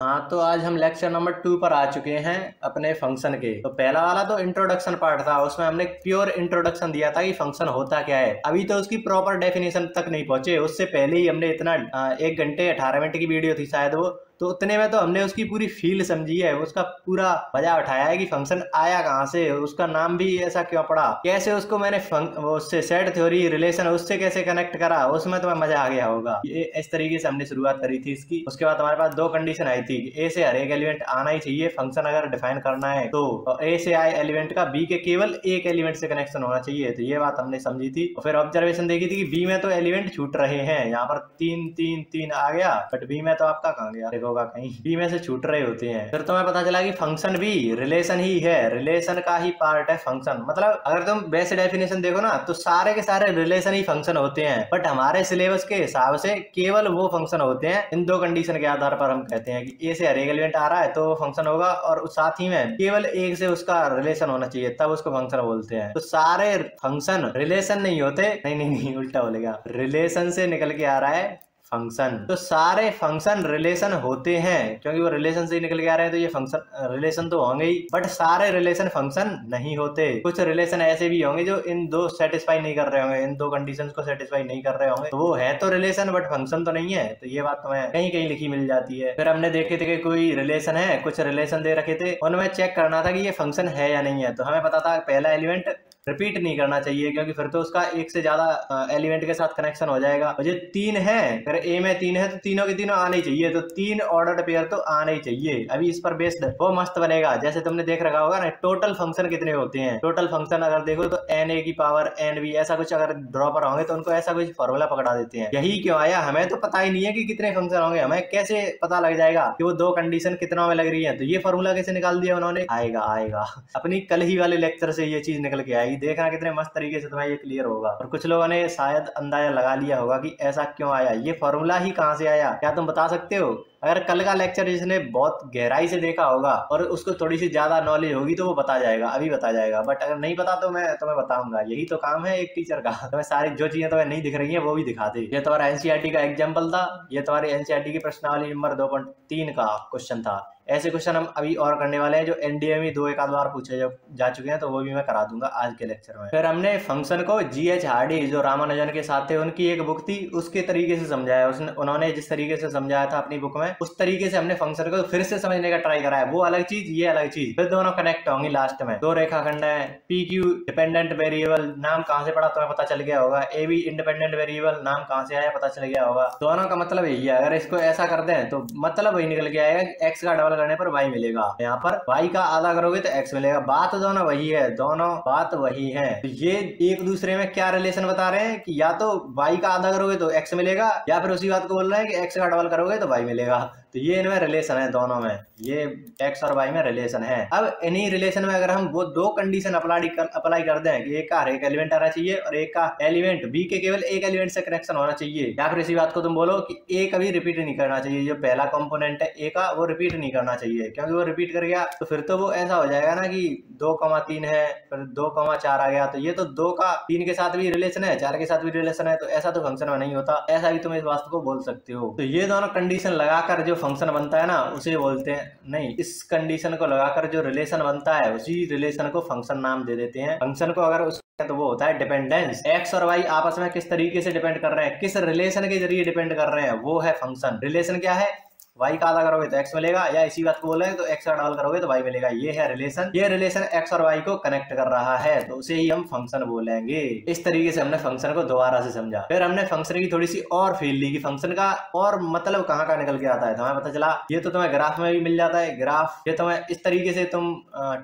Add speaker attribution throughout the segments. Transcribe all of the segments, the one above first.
Speaker 1: हाँ, तो आज हम लेक्चर नंबर 2 पर आ चुके हैं अपने फंक्शन के। तो पहला वाला तो इंट्रोडक्शन पार्ट था, उसमें हमने प्योर इंट्रोडक्शन दिया था कि फंक्शन होता क्या है। अभी तो उसकी प्रॉपर डेफिनेशन तक नहीं पहुंचे, उससे पहले ही हमने इतना 1 घंटे 18 मिनट की वीडियो थी शायद वो, तो उतने में तो हमने उसकी पूरी फील समझी है, उसका पूरा मजा उठाया है कि फंक्शन आया कहाँ से, उसका नाम भी ऐसा क्यों पड़ा, कैसे उसको मैंने उससे सेट थ्योरी रिलेशन उससे कैसे कनेक्ट करा, उसमें तुम्हें मजा आ गया होगा। ये इस तरीके से हमने शुरुआत करी थी इसकी। उसके बाद हमारे पास 2 कंडीशन आई थी, ए से हर एक एलिमेंट आना ही चाहिए फंक्शन अगर डिफाइन करना है तो, ए से आए एलिमेंट का बी के केवल एक एलिमेंट से कनेक्शन होना चाहिए। तो ये बात हमने समझी थी। फिर ऑब्जर्वेशन देखी थी कि बी में तो एलिमेंट छूट रहे हैं, यहाँ पर 3 3 3 आ गया, बट बी में तो आपका कहाँ गया होगा, कहीं बी में से छूट रहे होते हैं। फिर तुम्हें पता चला कि फंक्शन भी रिलेशन ही है, रिलेशन का ही पार्ट है फंक्शन। मतलब अगर तुम वैसे डेफिनेशन देखो ना तो सारे के सारे रिलेशन ही फंक्शन होते हैं, बट हमारे सिलेबस के हिसाब से केवल वो फंक्शन होते हैं। इन 2 कंडीशन के आधार पर हम कहते हैं कि ए से हर एक एलिमेंट आ रहा है तो फंक्शन होगा, और साथ ही में केवल एक से उसका रिलेशन होना चाहिए, तब उसको फंक्शन बोलते हैं। तो सारे फंक्शन रिलेशन नहीं होते, नहीं नहीं नहीं उल्टा बोलेगा, रिलेशन से निकल के आ रहा है फंक्शन। तो सारे फंक्शन रिलेशन होते हैं, क्योंकि वो रिलेशन से ही निकल के आ रहे हैं, तो ये फंक्शन रिलेशन तो होंगे ही, बट सारे रिलेशन फंक्शन नहीं होते। कुछ रिलेशन ऐसे भी होंगे जो इन 2 सेटिस्फाई नहीं कर रहे होंगे, इन 2 कंडीशंस को सेटिस्फाई नहीं कर रहे होंगे, तो वो है तो रिलेशन बट फंक्शन तो नहीं है। तो ये बात तुम्हें कहीं कहीं लिखी मिल जाती है। फिर हमने देखे थे कि कोई रिलेशन है, कुछ रिलेशन दे रखे थे, उनमें चेक करना था कि ये फंक्शन है या नहीं है। तो हमें पता था पहला एलिमेंट रिपीट नहीं करना चाहिए, क्योंकि फिर तो उसका एक से ज्यादा एलिमेंट के साथ कनेक्शन हो जाएगा। और जो 3 है, अगर ए में 3 है तो तीनों के तीनों आने ही चाहिए, तो 3 ऑर्डर्ड पेयर तो आने ही चाहिए। अभी इस पर बेस्ड वो मस्त बनेगा। जैसे तुमने देख रखा होगा ना, टोटल फंक्शन कितने होते हैं, टोटल फंक्शन अगर देखो तो एन ए की पावर एन बी, ऐसा कुछ अगर ड्रॉपर होंगे तो उनको ऐसा कुछ फॉर्मूला पकड़ा देते हैं। यही क्यों आया, हमें तो पता ही नहीं है कि कितने फंक्शन होंगे, हमें कैसे पता लग जाएगा कि वो 2 कंडीशन कितनों में लग रही है। तो ये फॉर्मूला कैसे निकाल दिया उन्होंने, आएगा आएगा अपनी कल ही वाले लेक्चर से ये चीज निकल के आएगी, देखना कितने मस्त तरीके से तुम्हें ये क्लियर होगा। और कुछ लोगों ने शायद अंदाजा लगा लिया होगा कि ऐसा क्यों आया, ये फॉर्मूला ही कहां से आया, क्या तुम बता सकते हो? अगर कल का लेक्चर जिसने बहुत गहराई से देखा होगा और उसको थोड़ी सी ज्यादा नॉलेज होगी तो वो बता जाएगा, अभी बता जाएगा, बट अगर नहीं पता तो मैं तुम्हें बताऊंगा। यही तो काम है एक टीचर का, तुम्हें सारी जो चीजें तुम्हें नहीं दिख रही है वो भी दिखा दे। ये तुम्हारा एनसीईआरटी का एग्जाम्पल था, ये तुम्हारे एनसीईआरटी की प्रश्नावली नंबर 2.3 का क्वेश्चन था। ऐसे क्वेश्चन हम अभी और करने वाले हैं जो एनडीए में 2 एक आध बार पूछे जा चुके हैं, तो वो भी मैं करा दूंगा आज के लेक्चर में। फिर हमने फंक्शन को जीएच हार्डी जो रामानुजन के साथ थे, उनकी एक बुक थी, उसके तरीके से समझाया। उन्होंने जिस तरीके से समझाया था अपनी बुक में, उस तरीके से हमने फंक्शन को फिर से समझने का ट्राई करा है। वो अलग चीज, ये अलग चीज, फिर दोनों कनेक्ट होंगी लास्ट में। 2 रेखाखंड है, पी क्यू डिपेंडेंट वेरिएबल नाम कहाँ से पड़ा तुम्हें पता चल गया होगा, ए बी इंडिपेंडेंट वेरिएबल नाम कहाँ से आया पता चल गया होगा। दोनों का मतलब यही है, अगर इसको ऐसा कर दें तो मतलब वही निकल के आएगा कि एक्स का डबल करने पर वाई मिलेगा, यहाँ पर y का आधा करोगे तो x मिलेगा। बात दोनों वही है, दोनों बात वही है। तो ये एक दूसरे में क्या रिलेशन बता रहे हैं कि या तो y का आधा करोगे तो x मिलेगा, या फिर उसी बात को बोल रहे हैं कि x का डबल करोगे तो y मिलेगा। तो ये इनमें रिलेशन है, दोनों में ये x और y में रिलेशन है। अब इन्हीं रिलेशन में अगर हम वो 2 कंडीशन अप्लाई कर दें कि एक का हर एक एलिमेंट आना चाहिए और एक का एलिमेंट b के केवल एक एलिमेंट से कनेक्शन होना चाहिए, या फिर इसी बात को तुम बोलो कि a कभी रिपीट नहीं करना चाहिए, जो पहला कंपोनेंट है a का वो रिपीट नहीं करना चाहिए, क्योंकि वो रिपीट कर गया तो फिर तो वो ऐसा हो जाएगा ना कि 2,3 है फिर 2,4 आ गया, तो ये तो 2 का 3 के साथ भी रिलेशन है, 4 के साथ भी रिलेशन है, तो ऐसा तो फंक्शन में नहीं होता। ऐसा भी तुम इस बात को बोल सकते हो। तो ये दोनों कंडीशन लगाकर जो फंक्शन बनता है ना उसे बोलते हैं, नहीं, इस कंडीशन को लगाकर जो रिलेशन बनता है उसी रिलेशन को फंक्शन नाम दे देते हैं। फंक्शन को अगर उस तो वो होता है डिपेंडेंस, एक्स और वाई आपस में किस तरीके से डिपेंड कर रहे हैं, किस रिलेशन के जरिए डिपेंड कर रहे हैं, वो है फंक्शन। रिलेशन क्या है, y का आधा करोगे तो x मिलेगा, या इसी बात को बोल रहे हैं तो x का डबल करोगे तो y मिलेगा। ये है रिलेशन, ये रिलेशन x और y को कनेक्ट कर रहा है, तो उसे ही हम फंक्शन बोलेंगे। इस तरीके से हमने फंक्शन को दोबारा से समझा। फिर हमने फंक्शन की थोड़ी सी और फील ली कि फंक्शन का और मतलब कहाँ का निकल के आता है। तो हमें पता चला ये तो तुम्हें ग्राफ में भी मिल जाता है। ग्राफ ये तुम्हें इस तरीके से तुम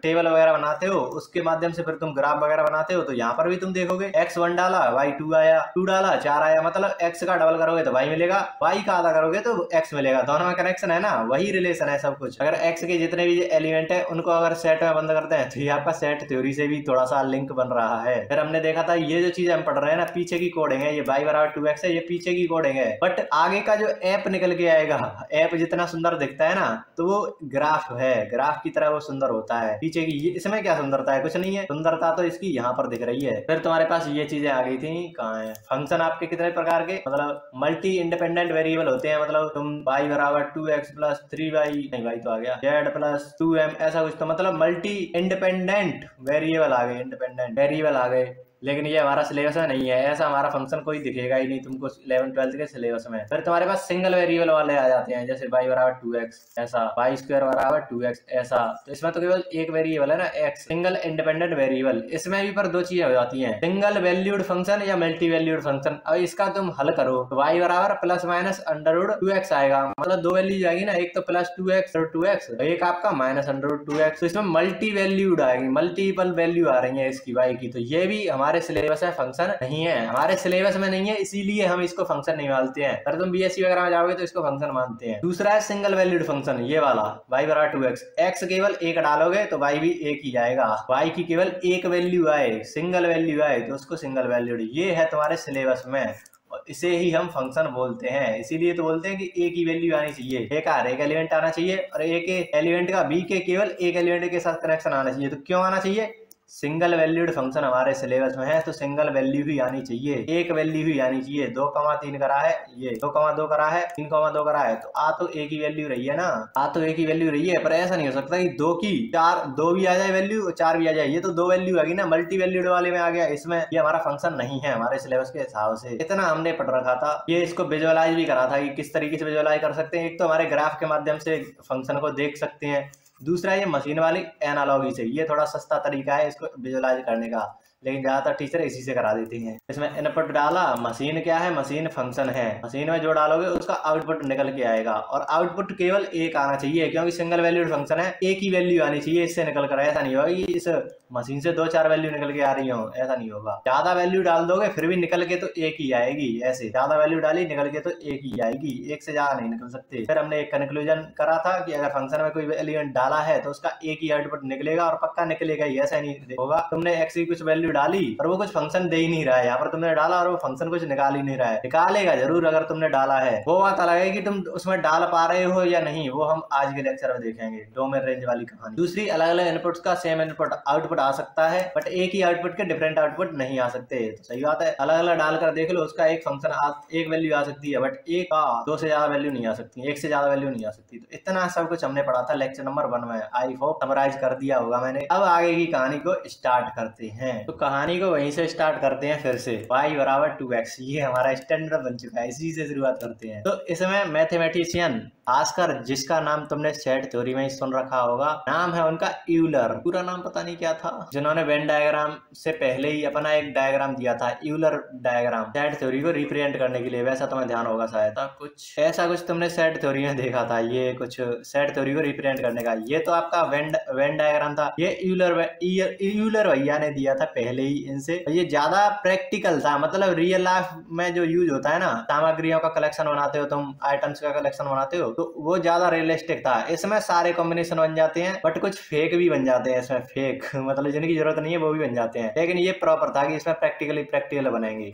Speaker 1: टेबल वगैरह बनाते हो, उसके माध्यम से फिर तुम ग्राफ वगैरह बनाते हो, तो यहाँ पर भी तुम देखोगे x1 डाला y2 आया, 2 डाला 4 आया, मतलब x का डबल करोगे तो y मिलेगा, y का आधा करोगे तो x मिलेगा। दोनों में कनेक्शन है ना, वही रिलेशन है सब कुछ। अगर x के जितने भी एलिमेंट है उनको अगर सेट में बंद करते हैं तो ये आपका सेट थ्योरी से भी थोड़ा सा लिंक बन रहा है। फिर हमने देखा था ये जो चीज हम पढ़ रहे हैं ना, पीछे की कोडिंग है, ये y बराबर 2x है, ये पीछे की कोडिंग है, बट आगे का जो ऐप निकल के आएगा, ऐप जितना सुंदर दिखता है ना तो वो ग्राफ है, ग्राफ की तरह वो सुंदर होता है। पीछे की इसमें क्या सुंदरता है, कुछ नहीं है, सुंदरता तो इसकी यहाँ पर दिख रही है। फिर तुम्हारे पास ये चीजें आ गई थी, कहाँ है फंक्शन आपके कितने प्रकार के, मतलब मल्टी इंडिपेंडेंट वेरिएबल होते हैं, मतलब तुम y बराबर 2x प्लस 3y, नहीं y तो आ गया, z प्लस 2m, ऐसा कुछ। तो मतलब मल्टी इंडिपेंडेंट वेरिएबल आ गए, इंडिपेंडेंट वेरिएबल आ गए, लेकिन ये हमारा सिलेबस में नहीं है। ऐसा हमारा फंक्शन कोई दिखेगा ही नहीं तुमको 11th-12th के सिलेबस में। फिर तुम्हारे पास सिंगल वेरिएबल वाले आ जाते हैं, जैसे y बराबर 2x ऐसा, y स्क्वायर बराबर 2x ऐसा। तो इसमें तो केवल एक वेरिएबल है ना x, सिंगल इंडिपेंडेंट वेरिएबल। इसमें भी पर दो चीजें हो जाती हैं, सिंगल वैल्यूड फंक्शन या मल्टी वैल्यूड फंक्शन। अब इसका तुम हल करो तो y बराबर plus minus under root 2x आएगा, मतलब दो वैल्यू आएगी ना, एक तो प्लस 2x और 2x, एक आपका माइनस अंडर रूट 2x। तो इसमें मल्टी वैल्यूड आएगी, मल्टीपल वैल्यू आ रही है इसकी y की। तो ये भी हमारे सिलेबस में फंक्शन नहीं है, हमारे सिलेबस में नहीं है, इसीलिए हम इसको फंक्शन नहीं मानते हैं। अगर तुम बीएससी वगैरह में जाओगे तो इसको फंक्शन मानते हैं। दूसरा है सिंगल वैल्यूड फंक्शन, ये वाला y बराबर 2x, x केवल एक डालोगे तो y भी एक ही आएगा, y की केवल एक वैल्यू आए, सिंगल वैल्यू आए तो उसको सिंगल वैल्यूड। ये है तुम्हारे सिलेबस में, और इसे ही हम फंक्शन बोलते हैं। इसीलिए तो बोलते हैं कि एक ही वैल्यू आनी चाहिए, एक हर एक एलिमेंट आना चाहिए, और एक एलिमेंट का बी के केवल एक एलिमेंट के साथ कनेक्शन आना चाहिए। तो क्यों आना चाहिए? सिंगल वैल्यूड फंक्शन हमारे सिलेबस में है, तो सिंगल वैल्यू ही आनी चाहिए, एक वैल्यू ही आनी चाहिए। 2,3 करा है, ये 2,2 करा है, 3,2 करा है, तो आ तो एक ही वैल्यू रही है ना, आ तो एक ही वैल्यू रही है। पर ऐसा नहीं हो सकता कि दो की चार, दो भी आ जाए वैल्यू और चार भी आ जाए, ये तो दो वैल्यू आ गई ना, मल्टी वैल्यूड वाले में आ गया। इसमें ये हमारा फंक्शन नहीं है हमारे सिलेबस के हिसाब से। इतना हमने पढ़ रखा था, ये इसको विजुअलाइज भी करा था कि किस तरीके से विजुअलाइज कर सकते हैं। एक तो हमारे ग्राफ के माध्यम से फंक्शन को देख सकते हैं, दूसरा ये मशीन वाली एनालॉजी से, ये थोड़ा सस्ता तरीका है इसको विजुअलाइज करने का, लेकिन ज्यादातर टीचर इसी से करा देती हैं। इसमें इनपुट डाला, मशीन क्या है, मशीन फंक्शन है, मशीन में जो डालोगे उसका आउटपुट निकल के आएगा, और आउटपुट केवल एक आना चाहिए, क्योंकि सिंगल वैल्यूड फंक्शन है, एक ही वैल्यू आनी चाहिए इससे निकल कर। ऐसा नहीं होगा कि इस मशीन से 2-4 वैल्यू निकल के आ रही हो, ऐसा नहीं होगा। ज्यादा वैल्यू डाल दोगे फिर भी निकल के तो एक ही आएगी, ऐसे ज्यादा वैल्यू डाली निकल के तो एक ही आएगी, एक से ज्यादा नहीं निकल सकते। फिर हमने एक कंक्लूजन करा था कि अगर फंक्शन में कोई एलिमेंट डाला है तो उसका एक ही आउटपुट निकलेगा, और पक्का निकलेगा ही, ऐसा नहीं होगा तुमने एक्स की कुछ वैल्यू डाली और वो कुछ फंक्शन दे ही नहीं रहा है, यहाँ पर तुमने डाला और वो फंक्शन कुछ निकाल ही नहीं रहा है। निकालेगा जरूर अगर तुमने डाला है, वो बात अलग है कि तुम उसमें डाल पा रहे हो या नहीं, वो हम आज के लेक्चर में देखेंगे, डोमेन रेंज वाली कहानी। दूसरी, अलग अलग इनपुट्स का सेम इनपुट आउटपुट आ सकता है, बट एक ही आउटपुट के डिफरेंट आउटपुट नहीं आ सकते। तो सही बात है, अलग अलग डालकर देख लो, उसका एक फंक्शन एक वैल्यू आ सकती है, बट एक का दो से ज्यादा वैल्यू नहीं आ सकती, एक से ज्यादा वैल्यू नहीं आ सकती। तो इतना सब कुछ हमने पढ़ा था लेक्चर नंबर 1 में, आई होप समराइज कर दिया होगा मैंने। अब आगे की कहानी को स्टार्ट करते हैं। तो कहानी को वहीं से स्टार्ट करते हैं फिर से, y बराबर 2x, ये हमारा स्टैंडर्ड बन चुका है, इसी से शुरुआत करते हैं। तो इसमें मैथमेटिशियन, खासकर जिसका नाम तुमने सेट थ्योरी में ही सुन रखा होगा, नाम है उनका यूलर, पूरा नाम पता नहीं क्या था, जिन्होंने वेन डायग्राम से पहले ही अपना एक डायग्राम दिया था, यूलर डायग्राम, सेट थ्योरी को रिप्रेजेंट करने के लिए। वैसा तुम्हें ध्यान होगा शायद, कुछ ऐसा कुछ तुमने सेट थ्योरी में देखा था, ये कुछ सेट थ्योरी को रिप्रेजेंट करने का। ये तो आपका वेन डायग्राम था, ये यूलर भैया ने दिया था पहले ही इनसे। ये ज्यादा प्रैक्टिकल था, मतलब रियल लाइफ में जो यूज होता है ना, सामग्रियों का कलेक्शन बनाते हो तुम, आइटम्स का कलेक्शन बनाते हो, तो वो ज्यादा रियलिस्टिक था। इसमें सारे कॉम्बिनेशन बन जाते हैं, बट कुछ फेक भी बन जाते हैं इसमें, फेक मतलब जिनकी जरूरत नहीं है वो भी बन जाते हैं, लेकिन ये प्रॉपर था कि इसमें प्रैक्टिकल बनेंगे।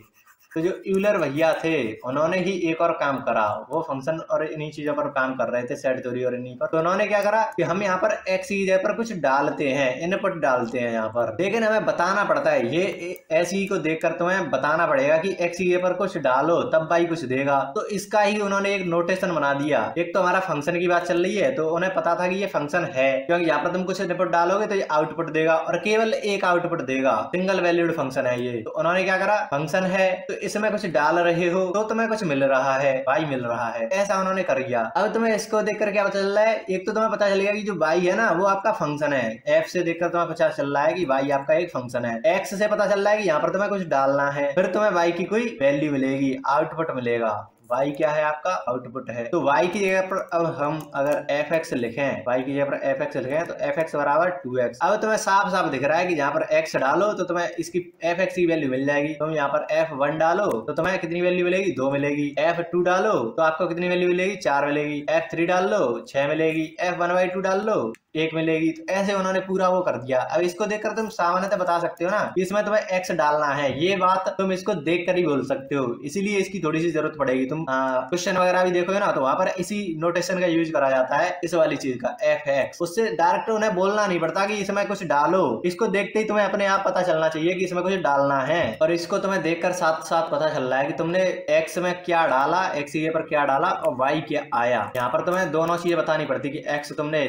Speaker 1: तो जो यूलर भैया थे उन्होंने ही एक और काम करा, वो फंक्शन और इन्हीं चीजों पर काम कर रहे थे, सेट थ्योरी और इन्हीं पर। तो उन्होंने क्या करा कि हम यहाँ पर एक्स की जगह पर कुछ डालते हैं, इनपुट डालते हैं यहाँ पर, लेकिन हमें बताना पड़ता है, ये ऐसी ही को देखकर तुम्हें बताना पड़ेगा कि एक्स की जगह पर कुछ डालो तब वाई कुछ देगा। तो इसका ही उन्होंने एक नोटेशन बना दिया। एक तो हमारा फंक्शन की बात चल रही है, तो उन्हें पता था कि ये फंक्शन है, क्योंकि यहाँ पर तुम कुछ इनपुट डालोगे तो ये आउटपुट देगा, और केवल एक आउटपुट देगा, सिंगल वैल्यूड फंक्शन है ये। तो उन्होंने क्या करा, फंक्शन है तो इसमें कुछ डाल रहे हो तो तुम्हें कुछ मिल रहा है, वाई मिल रहा है, ऐसा उन्होंने कर दिया। अब तुम्हें इसको देखकर क्या पता चल रहा है, एक तो तुम्हें पता चल गया कि जो वाई है ना वो आपका फंक्शन है, एफ से देखकर तुम्हें पता चल रहा है कि वाई आपका एक फंक्शन है, एक्स से पता चल रहा है कि यहाँ पर तुम्हें कुछ डालना है, फिर तुम्हें वाई की कोई वैल्यू मिलेगी, आउटपुट मिलेगा। y क्या है आपका, आउटपुट है। तो y की जगह पर अब हम अगर fx लिखें, y की जगह पर fx लिखें तो fx बराबर 2x। अब तुम्हें साफ साफ दिख रहा है कि जहाँ पर x डालो तो तुम्हें इसकी fx की वैल्यू मिल जाएगी। तुम यहाँ पर f1 डालो तो तुम्हें कितनी वैल्यू मिलेगी, 2 मिलेगी। f2 डालो तो आपको कितनी वैल्यू मिलेगी, 4 मिलेगी। f3 डाल लो 6 मिलेगी। f1/2 डाल लो एक मिलेगी, तो ऐसे उन्होंने पूरा वो कर दिया। अब इसको देखकर तुम सामान्यतः बता सकते हो ना कि इसमें तुम्हें एक्स डालना है, ये बात तुम इसको देख कर ही बोल सकते हो, इसीलिए इसकी थोड़ी सी जरूरत पड़ेगी। तुम क्वेश्चन वगैरह भी देखोगे ना, तो वहां पर इसी नोटेशन का यूज करा जाता है, इस वाली चीज का एफ एक्स। उससे डायरेक्ट उन्हें बोलना नहीं पड़ता कि इसमें कुछ डालो, इसको देखते ही तुम्हें अपने आप पता चलना चाहिए कि इसमें कुछ डालना है, और इसको तुम्हें देखकर साथ साथ पता चल रहा है कि तुमने एक्स में क्या डाला, एक्स ये पर क्या डाला और वाई क्या आया। यहाँ पर तुम्हें दोनों चीजें बतानी पड़ती कि एक्स तुमने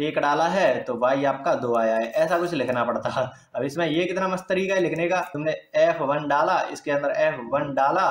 Speaker 1: एक डाला है तो वाई आपका 2 आया है, ऐसा कुछ लिखना पड़ता। अब इसमें ये कितना मस्त तरीका है लिखने का, तुमने F1 डाला, इसके अंदर F1 डाला,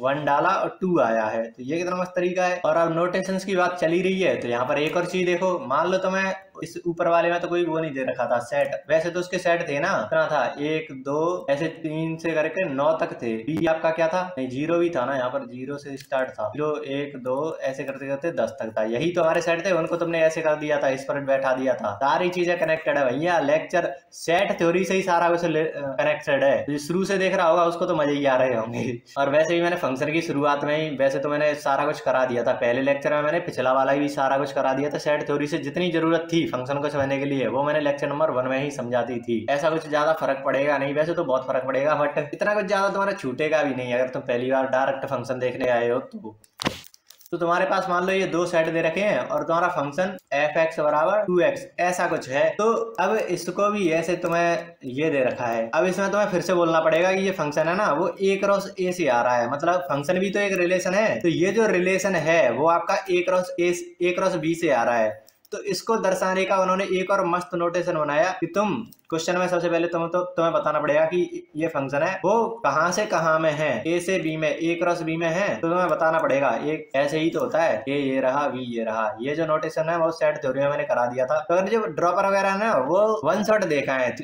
Speaker 1: 1 डाला और 2 आया है, तो ये कितना मस्त तरीका है। और अब नोटेशंस की बात चली रही है तो यहाँ पर एक और चीज देखो, मान लो तुम्हें इस ऊपर वाले में तो कोई वो नहीं दे रखा था सेट, वैसे तो उसके सेट थे ना, कितना था 1 2 ऐसे 3 से करके 9 तक थे। बी आपका क्या था, नहीं 0 भी था ना, यहाँ पर 0 से स्टार्ट था, 0 1 2 ऐसे करते करते 10 तक था, यही तो हमारे सेट थे, उनको तुमने ऐसे कर दिया था, इस पर बैठा दिया था। सारी चीजें कनेक्टेड है भैया, लेक्चर सेट थ्योरी से ही सारा कुछ कनेक्टेड है। जो शुरू से देख रहा होगा उसको तो मजे ही आ रहे होंगे। और वैसे भी मैंने फंक्शन की शुरुआत में ही वैसे तो मैंने सारा कुछ करा दिया था, पहले लेक्चर में मैंने पिछला वाला भी सारा कुछ करा दिया था, सेट थ्योरी से जितनी जरूरत थी फंक्शन को समझने के लिए वो मैंने लेक्चर नंबर 1 में ही समझा दी थी। ऐसा कुछ ज्यादा फर्क पड़ेगा नहीं, वैसे तो बहुत फर्क पड़ेगा बट इतना कुछ ज्यादा तुम्हारा छूटेगा भी नहीं अगर तुम पहली बार डायरेक्ट फंक्शन देखने आए हो तो तुम्हारे पास मान लो ये 2 सेट दे रखे हैं और तुम्हारा फंक्शन एफ एक्स बराबर 2x ऐसा कुछ है, तो अब इसको भी ऐसे तुम्हें ये दे रखा है। अब इसमें तुम्हें फिर से बोलना पड़ेगा कि ये फंक्शन है ना वो a क्रॉस a से आ रहा है, मतलब फंक्शन भी तो एक रिलेशन है, तो ये जो रिलेशन है वो आपका a क्रॉस b से आ रहा है। तो इसको दर्शाने का उन्होंने एक और मस्त नोटेशन बनाया कि तुम क्वेश्चन में सबसे पहले तुम्हें बताना पड़ेगा कि ये फंक्शन है वो कहां से कहां में है, ए से बी में, ए क्रॉस बी में है, तो तुम्हें बताना पड़ेगा। एक ऐसे ही तो होता है, ए ये रहा बी ये रहा, ये जो नोटेशन है वो सेट थ्योरी में मैंने करा दिया था। तो अगर जो ड्रॉपर वगैरह है ना वो 1 शॉट देखा है,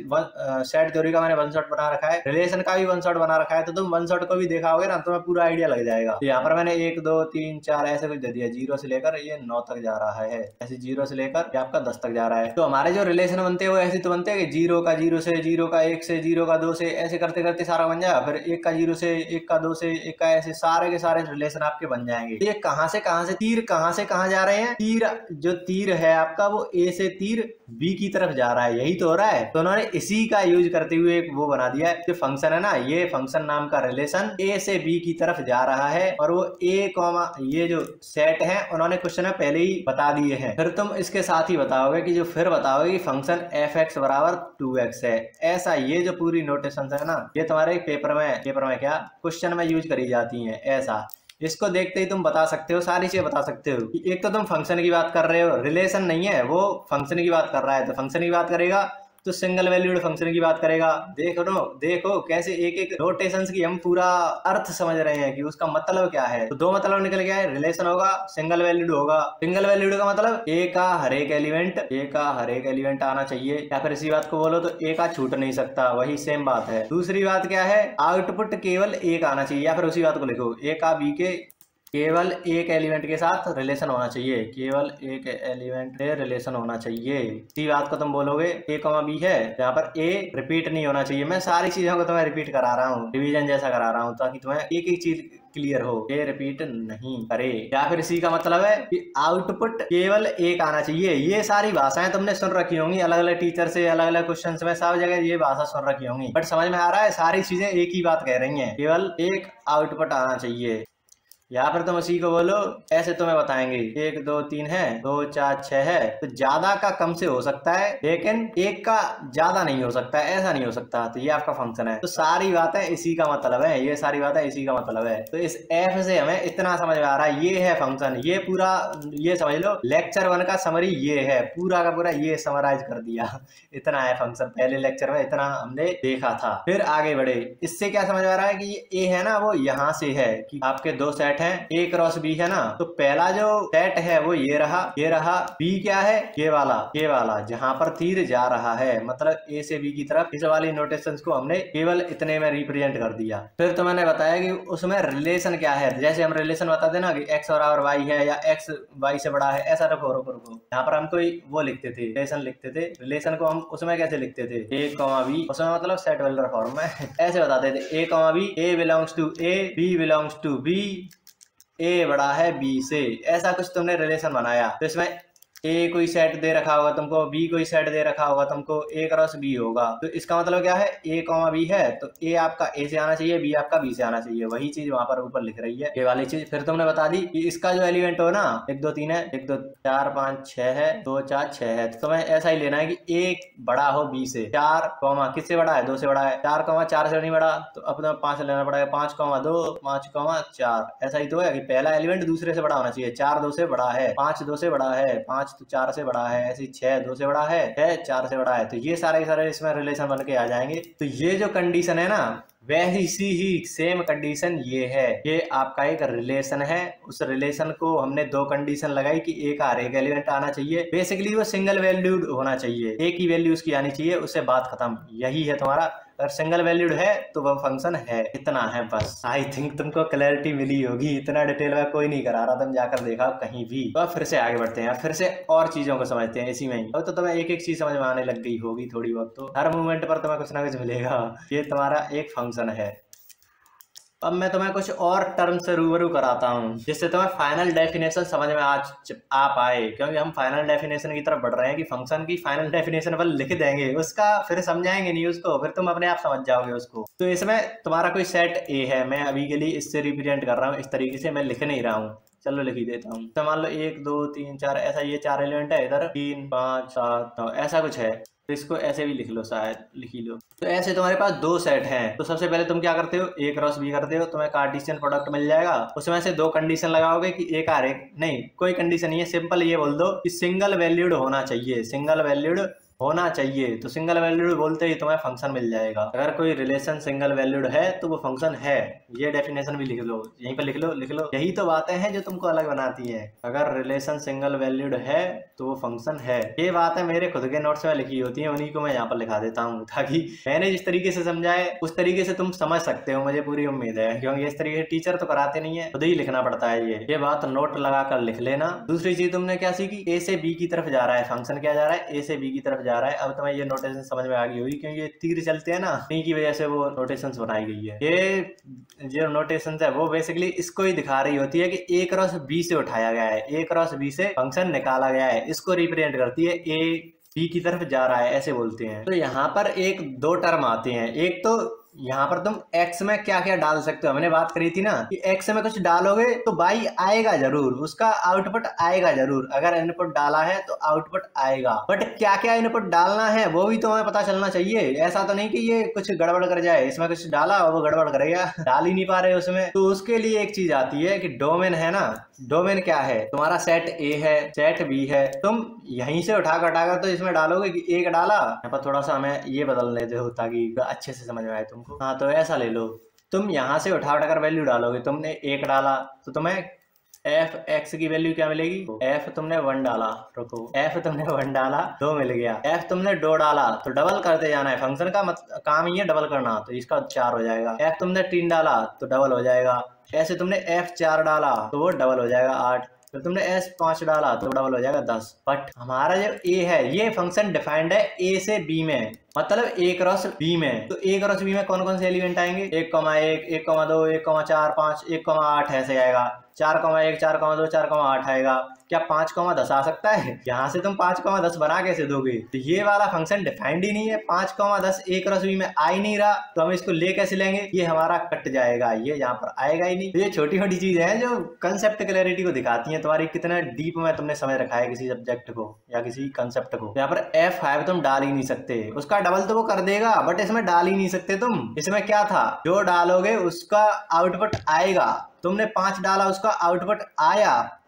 Speaker 1: सेट थ्योरी का मैंने 1 शॉट बना रखा है, रिलेशन का भी 1 शॉट बना रखा है, तो तुम 1 शॉट को भी देखा होगे ना तुम्हें पूरा आइडिया लग जाएगा। तो यहाँ पर मैंने 1 2 3 4 ऐसे कुछ दे दिया, 0 से लेकर ये 9 तक जा रहा है, ऐसे 0 से लेकर आपका 10 तक जा रहा है। तो हमारे जो रिलेशन बनते हैं वो ऐसे तो बनते हैं कि 0 का 0 से, 0 का 1 से, 0 का 2 से, ऐसे करते करते सारा बन जाएगा, फिर 1 का 0 से, 1 का 2 से, 1 का, ऐसे सारे के सारे रिलेशन आपके बन जाएंगे। तो ये कहां से तीर कहां से कहां जा रहे हैं, तीर जो तीर है आपका वो ए से तीर बी की तरफ जा रहा है, यही तो हो रहा है। तो उन्होंने इसी का यूज करते हुए एक वो बना दिया है, जो फंक्शन है ना ये फंक्शन नाम का रिलेशन ए से बी की तरफ जा रहा है, और वो ए कॉमा ये जो सेट है उन्होंने क्वेश्चन में पहले ही बता दिए हैं। फिर तुम इसके साथ ही बताओगे कि फिर बताओगे कि फंक्शन एफ एक्स बराबर 2x है। ऐसा ये जो पूरी नोटेशन है ना ये तुम्हारे पेपर में क्या क्वेश्चन में यूज करी जाती है। ऐसा इसको देखते ही तुम बता सकते हो, सारी चीजें बता सकते हो। एक तो तुम फंक्शन की बात कर रहे हो, रिलेशन नहीं है वो फंक्शन की बात कर रहा है, तो फंक्शन की बात करेगा तो सिंगल वैल्यूड फंक्शन की बात करेगा। देखो कैसे एक एक नोटेशंस की हम पूरा अर्थ समझ रहे हैं कि उसका मतलब क्या है। तो 2 मतलब निकल गया है, रिलेशन होगा, सिंगल वैल्यूड होगा। सिंगल वैल्यूड का मतलब ए का हर एक एलिमेंट आना चाहिए, या फिर इसी बात को बोलो तो ए का छूट नहीं सकता, वही सेम बात है। दूसरी बात क्या है, आउटपुट केवल एक आना चाहिए, या फिर उसी बात को लिखो ए का बी के केवल एक एलिमेंट के साथ रिलेशन होना चाहिए, केवल एक एलिमेंट से रिलेशन होना चाहिए। इसी बात को तुम बोलोगे ए कमा बी है, यहाँ पर ए रिपीट नहीं होना चाहिए। मैं सारी चीजों को तुम्हें रिपीट करा रहा हूँ, रिवीजन जैसा करा रहा हूँ, ताकि तुम्हें एक एक चीज क्लियर हो, ए रिपीट नहीं करे। या फिर इसी का मतलब है कि आउटपुट केवल एक आना चाहिए। ये सारी भाषाएं तुमने सुन रखी होंगी अलग अलग टीचर से, अलग अलग क्वेश्चन में, सब जगह ये भाषा सुन रखी होंगी, बट समझ में आ रहा है सारी चीजें एक ही बात कह रही है, केवल एक आउटपुट आना चाहिए। यहाँ पर तुम उसी को बोलो, ऐसे तुम्हें बताएंगे 1 2 3 है, 2 4 6 है, तो ज्यादा का कम से हो सकता है लेकिन एक का ज्यादा नहीं हो सकता है, ऐसा नहीं हो सकता। तो ये आपका फंक्शन है, तो सारी बातें इसी का मतलब है, ये सारी बातें इसी का मतलब है। तो इस एफ से हमें इतना समझ में आ रहा है, ये है फंक्शन, ये पूरा ये समझ लो लेक्चर 1 का समरी ये है, पूरा का पूरा ये समराइज कर दिया। इतना है फंक्शन, पहले लेक्चर में इतना हमने देखा था। फिर आगे बढ़े, इससे क्या समझ में आ रहा है कि ये ए है ना वो यहाँ से है कि आपके 2 सेट है, ए क्रॉस बी है ना, तो पहला जो सेट है वो ये रहा, बी क्या है ये वाला जहां पर तीर जा रहा है, मतलब ए से बी की तरफ। इस वाली नोटेशंस को हमने केवल इतने में रिप्रेजेंट कर दिया। फिर तो मैंने बताया कि उसमें रिलेशन क्या है, जैसे हम रिलेशन बताते ना कि एक्स बराबर वाई है या एक्स वाई से बड़ा है, ऐसा रुको यहाँ पर हम कोई वो लिखते थे, रिलेशन लिखते थे। रिलेशन को हम उसमें कैसे लिखते थे, ए कॉमा बी, उसमें मतलब सेट वेक्टर फॉर्म में ऐसे बताते थे, A comma B, A belongs to A, B belongs to B, A बड़ा है बी से, ऐसा कुछ तुमने रिलेशन बनाया। तो इसमें ए कोई सेट दे रखा होगा तुमको, बी कोई सेट दे रखा होगा तुमको, ए क्रॉस बी होगा, तो इसका मतलब क्या है, ए कॉमा बी है तो ए आपका ए से आना चाहिए, बी आपका बी से आना चाहिए, वही चीज वहां पर ऊपर लिख रही है, ये वाली चीज। फिर तुमने बता दी कि इसका जो एलिमेंट हो ना 1 2 3 है, 1 2 4 5 6 है, 2 4 6 है, तो तुम्हें ऐसा ही लेना है कि ए बड़ा हो बी से, 4 कॉमा किससे बड़ा है, 2 से बड़ा है, 4 कॉमा 4 से नहीं बड़ा तो अब तुम्हें 5 लेना पड़ेगा, 5 कॉमा 2 5 कॉमा 4, ऐसा ही तो है कि पहला एलिमेंट दूसरे से बड़ा होना चाहिए, 4 2 से बड़ा है, 5 2 से बड़ा है, 5 तो 4 से बड़ा है, ऐसे 6 2 से बड़ा है, 6 4 से बड़ा है, तो ये सारे सारे इसमें रिलेशन बन के आ जाएंगे। तो ये जो कंडीशन है ना वैसी ही सेम कंडीशन ये है, ये आपका एक रिलेशन है, उस रिलेशन को हमने दो कंडीशन लगाई कि एक हर एक एलिमेंट आना चाहिए, बेसिकली वो सिंगल वैल्यूड होना चाहिए, एक ही वैल्यू उसकी आनी चाहिए, उससे बात खत्म, यही है तुम्हारा। अगर सिंगल वैल्यूड है तो वह फंक्शन है, इतना है बस। आई थिंक तुमको क्लैरिटी मिली होगी, इतना डिटेल में कोई नहीं करा रहा, तुम जाकर देखा कहीं भी। तो फिर से आगे बढ़ते हैं, फिर से और चीजों को समझते हैं इसी में ही। तो तुम्हें एक एक चीज समझ में आने लग गई होगी थोड़ी बहुत, तो हर मोमेंट पर तुम्हें कुछ ना कुछ मिलेगा। ये तुम्हारा एक फंक्शन है। अब मैं तुम्हें कुछ और टर्म से रूबरू कराता हूँ जिससे तुम्हें फाइनल डेफिनेशन समझ में आ पाए, क्योंकि हम फाइनल डेफिनेशन की तरफ बढ़ रहे हैं कि फंक्शन की फाइनल डेफिनेशन पर लिख देंगे, उसका फिर समझाएंगे नहीं उसको, फिर तुम अपने आप समझ जाओगे उसको। तो इसमें तुम्हारा कोई सेट ए है, मैं अभी के लिए इससे रिप्रेजेंट कर रहा हूँ, इस तरीके से मैं लिख नहीं रहा हूँ, चलो लिख ही देता हूँ। तो मान लो 1 2 3 4 ऐसा, ये 4 एलिमेंट है, इधर 3 5 7 9 ऐसा कुछ है, तो इसको ऐसे भी लिख लो, शायद लिख ही लो। तो ऐसे तुम्हारे पास दो सेट हैं, तो सबसे पहले तुम क्या करते हो, ए क्रॉस बी करते हो, तुम्हें कार्टेशियन प्रोडक्ट मिल जाएगा, उसमें से दो कंडीशन लगाओगे कि एक आर एक नहीं, कोई कंडीशन नहीं है, सिंपल ये बोल दो कि सिंगल वैल्यूड होना चाहिए, सिंगल वैल्यूड होना चाहिए, तो सिंगल वैल्यूड बोलते ही तुम्हें फंक्शन मिल जाएगा। अगर कोई रिलेशन सिंगल वैल्यूड है तो वो फंक्शन है, ये डेफिनेशन भी लिख लो, यहीं पर लिख लो, यही तो बातें हैं जो तुमको अलग बनाती हैं। अगर रिलेशन सिंगल वैल्यूड है तो वो फंक्शन है, ये बातें मेरे खुद के नोट्स में लिखी होती हैं, उन्हीं को मैं यहाँ पर लिखा देता हूँ, ताकि मैंने जिस तरीके से समझाए उस तरीके से तुम समझ सकते हो, मुझे पूरी उम्मीद है, क्योंकि इस तरीके से टीचर तो कराते नहीं है, खुद ही लिखना पड़ता है। ये बात नोट लगाकर लिख लेना। दूसरी चीज तुमने क्या सीखी, ए से बी की तरफ जा रहा है फंक्शन, क्या जा रहा है, ए से बी की तरफ जा रहा है। अब तुम्हें ये नोटेशन समझ में आ गई होगी, क्योंकि ये तीर चलते हैं ना, इन्हीं की वजह से वो नोटेशंस बनाई गई है। ये जो नोटेशंस है वो बेसिकली इसको ही दिखा रही होती है कि ए क्रॉस बी से उठाया गया है, ए क्रॉस बी से फंक्शन निकाला गया है, इसको रिप्रेजेंट करती है, ए बी की तरफ जा रहा है ऐसे बोलते हैं। तो यहाँ पर एक दो टर्म आते हैं, एक तो यहाँ पर तुम x में क्या क्या डाल सकते हो, हमने बात करी थी ना कि x में कुछ डालोगे तो y आएगा जरूर, उसका आउटपुट आएगा जरूर, अगर इनपुट डाला है तो आउटपुट आएगा, बट क्या क्या इनपुट डालना है वो भी तो हमें पता चलना चाहिए। ऐसा तो नहीं कि ये कुछ गड़बड़ कर जाए, इसमें कुछ डाला और वो गड़बड़ करेगा, डाल ही नहीं पा रहे उसमें। तो उसके लिए एक चीज आती है कि डोमेन है ना, डोमेन क्या है, तुम्हारा सेट ए है, सेट बी है, तुम यहीं से उठाकर तो इसमें डालोगे कि एक डाला, यहाँ पर थोड़ा सा हमें ये बदल लेते हो ताकि अच्छे से समझ में आए तुमको। हाँ तो ऐसा ले लो, तुम यहाँ से उठाकर वैल्यू डालोगे, तुमने एक डाला तो तुम्हें एफ एक्स की वैल्यू क्या मिलेगी, एफ तुमने 1 डाला, रुको एफ तुमने 1 डाला 2 मिल गया, एफ तुमने 2 डाला तो डबल करते जाना है, फंक्शन का काम ही है डबल करना, तो इसका 4 हो जाएगा। एफ तुमने 3 डाला तो डबल हो जाएगा, ऐसे तुमने F4 डाला तो वो डबल हो जाएगा 8, तो तुमने S5 डाला तो डबल हो जाएगा 10। बट हमारा जो A है ये फंक्शन डिफाइंड है A से B में, मतलब A क्रॉस B में। तो A क्रॉस B में कौन कौन से एलिमेंट आएंगे, 1,1 1,2 1,4 5 1,8 ऐसे आएगा, 4,1 4,2 4,8 आएगा। क्या 5,10 आ सकता है, यहाँ से तुम 5,10 बना कैसे दोगे, तो ये वाला फंक्शन डिफाइंड ही नहीं है, 5,10 A क्रॉस B में आ ही नहीं रहा, तो हम इसको ले कैसे लेंगे, ये हमारा कट जाएगा, ये यहाँ पर आएगा ही नहीं। तो ये छोटी छोटी चीजें हैं जो कंसेप्ट क्लैरिटी को दिखाती हैं, तुम्हारी कितना डीप में तुमने समझ रखा है किसी सब्जेक्ट को या किसी कंसेप्ट को। यहाँ पर F5 तुम डाल ही नहीं सकते, उसका डबल तो वो कर देगा बट इसमें डाल ही नहीं सकते तुम। इसमें क्या था, जो डालोगे उसका आउटपुट आएगा, तुमने 5 डाला उसका आउटपुट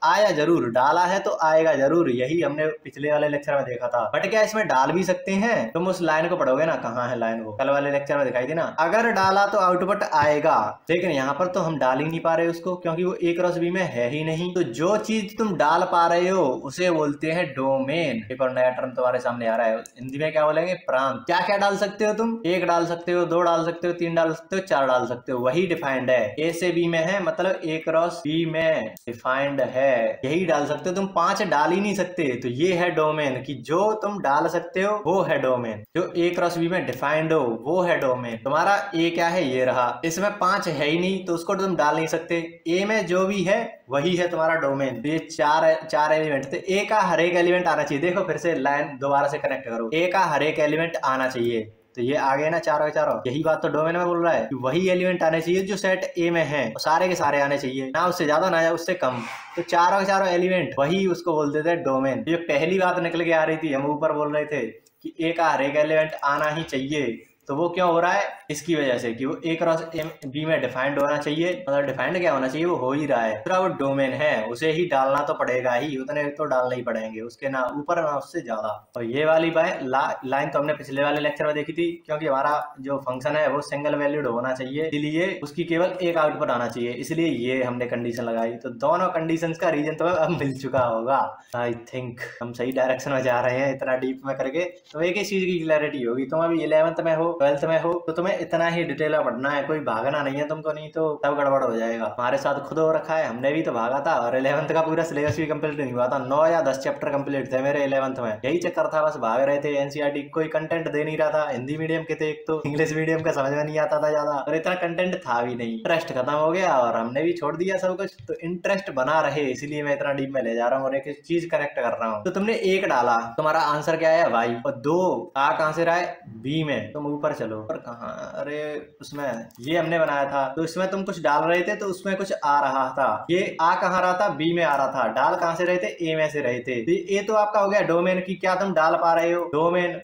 Speaker 1: आया जरूर, डाला है तो आएगा जरूर, यही हमने पिछले वाले लेक्चर में देखा था। बट क्या इसमें डाल भी सकते हैं, तुम उस लाइन को पढ़ोगे ना, कहाँ है लाइन, वो कल वाले लेक्चर में दिखाई थी ना, अगर डाला तो आउटपुट आएगा, लेकिन यहाँ पर तो हम डाल ही नहीं पा रहे उसको, क्योंकि वो A क्रॉस B में है ही नहीं। तो जो चीज तुम डाल पा रहे हो उसे बोलते हैं डोमेन। एक और नया टर्म तुम्हारे सामने आ रहा है, हिंदी में क्या बोलेंगे, प्रांत। क्या क्या डाल सकते हो तुम, 1 डाल सकते हो, 2 डाल सकते हो, 3 डाल सकते हो, 4 डाल सकते हो, वही डिफाइंड है। A से B में है मतलब A क्रॉस B में डिफाइंड है, यही डाल सकते हो, तुम 5 डाल ही नहीं सकते। तो ये है डोमेन कि जो तुम डाल सकते हो वो है डोमेन, जो A क्रॉस B में डिफाइंड हो वो है डोमेन। तुम्हारा A क्या है, ये रहा, इसमें 5 है ही नहीं तो उसको तुम डाल नहीं सकते। A में जो भी है वही है तुम्हारा डोमेन। तो ये चार एलिमेंट थे, A का हर एक एलिमेंट आना चाहिए। देखो फिर से लाइन दोबारा से कनेक्ट करो, A का हर एक एलिमेंट आना चाहिए। तो ये आ गए ना चारों के चारों। यही बात तो डोमेन में बोल रहा है कि वही एलिमेंट आने चाहिए जो सेट ए में है, सारे के सारे आने चाहिए, ना उससे ज्यादा ना उससे कम। तो चारों के चारों एलिमेंट वही उसको बोलते थे डोमेन। ये पहली बात निकल के आ रही थी, हम ऊपर बोल रहे थे कि ए का हर एक एलिमेंट आना ही चाहिए। तो वो क्यों हो रहा है, इसकी वजह से कि वो A क्रॉस B में डिफाइंड होना चाहिए। मतलब डिफाइंड क्या होना चाहिए, वो हो ही रहा है। दूसरा वो डोमेन है, उसे ही डालना तो पड़ेगा ही, उतने तो डालना ही पड़ेंगे, उसके ना ऊपर ना उससे ज्यादा। और ये वाली लाइन तो हमने पिछले वाले लेक्चर में देखी थी, क्योंकि हमारा जो फंक्शन है वो सिंगल वैल्यूड होना चाहिए, इसलिए उसकी केवल एक आउटपुट आना चाहिए, इसलिए ये हमने कंडीशन लगाई। तो दोनों कंडीशन का रीजन तुम्हें अब मिल चुका होगा। आई थिंक हम सही डायरेक्शन में जा रहे हैं इतना डीप में करके। तो एक ही चीज की क्लैरिटी होगी, तुम अभी 11th में हो 12th में हो तो तुम्हें इतना ही डिटेल में पढ़ना है, कोई भागना नहीं है तुमको, नहीं तो सब गड़बड़ हो जाएगा। हमारे साथ खुद हो रखा है, हमने भी तो भागा था और 11th का पूरा सिलेबस भी कंप्लीट नहीं हुआ था। 9 या 10 चैप्टर कंप्लीट थे मेरे 11th में, यही चक्कर था, बस भाग रहे थे। एनसीईआरटी कोई कंटेंट दे नहीं रहा था, हिंदी मीडियम के थे, एक तो इंग्लिश मीडियम का समझ में नहीं आता था ज्यादा, और इतना कंटेंट था भी नहीं। इंटरेस्ट खत्म हो गया और हमने भी छोड़ दिया सब कुछ। तो इंटरेस्ट बना रहे इसलिए मैं इतना डीप में ले जा रहा हूँ और एक चीज कनेक्ट कर रहा हूँ। तो तुमने 1 डाला, तुम्हारा आंसर क्या है भाई, और 2 आ कहां से रहा है, B में। तुम ऊपर चलो, और कहा, अरे उसमें ये हमने बनाया था, तो इसमें तुम कुछ डाल रहे थे तो उसमें कुछ आ रहा था। ये आ कहाँ रहा था, B में आ रहा था। डाल कहां से रहे थे, A में से रहे थे। तो ये तो आपका हो गया डोमेन की क्या तुम डाल पा रहे हो, डोमेन।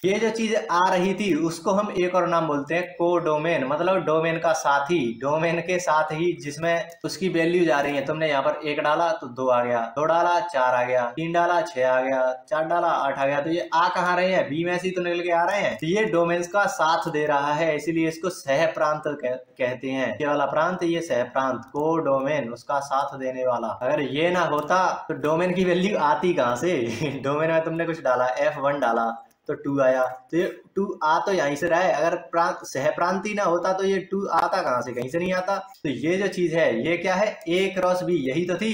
Speaker 1: ये जो चीज आ रही थी उसको हम एक और नाम बोलते हैं कोडोमेन, मतलब डोमेन का साथी, डोमेन के साथ ही जिसमें उसकी वैल्यू जा रही है। तुमने यहाँ पर 1 डाला तो 2 आ गया, 2 डाला 4 आ गया, 3 डाला 6 आ गया, 4 डाला 8 आ गया। तो ये आ कहाँ रहे हैं, B में से तो निकल के आ रहे हैं। तो ये डोमेन का साथ दे रहा है, इसीलिए इसको सह प्रांत कहते हैं। केवल प्रांत, ये सह प्रांत, कोडोमेन उसका साथ देने वाला। अगर ये ना होता तो डोमेन की वैल्यू आती कहाँ से डोमेन में तुमने कुछ डाला, F1 डाला तो 2 आया, तो ये 2 आ तो यहीं से रहा है। अगर सह प्रांति ना होता तो ये 2 आता कहां से, कहीं से नहीं आता। तो ये जो चीज है ये क्या है, A क्रॉस B, यही तो थी,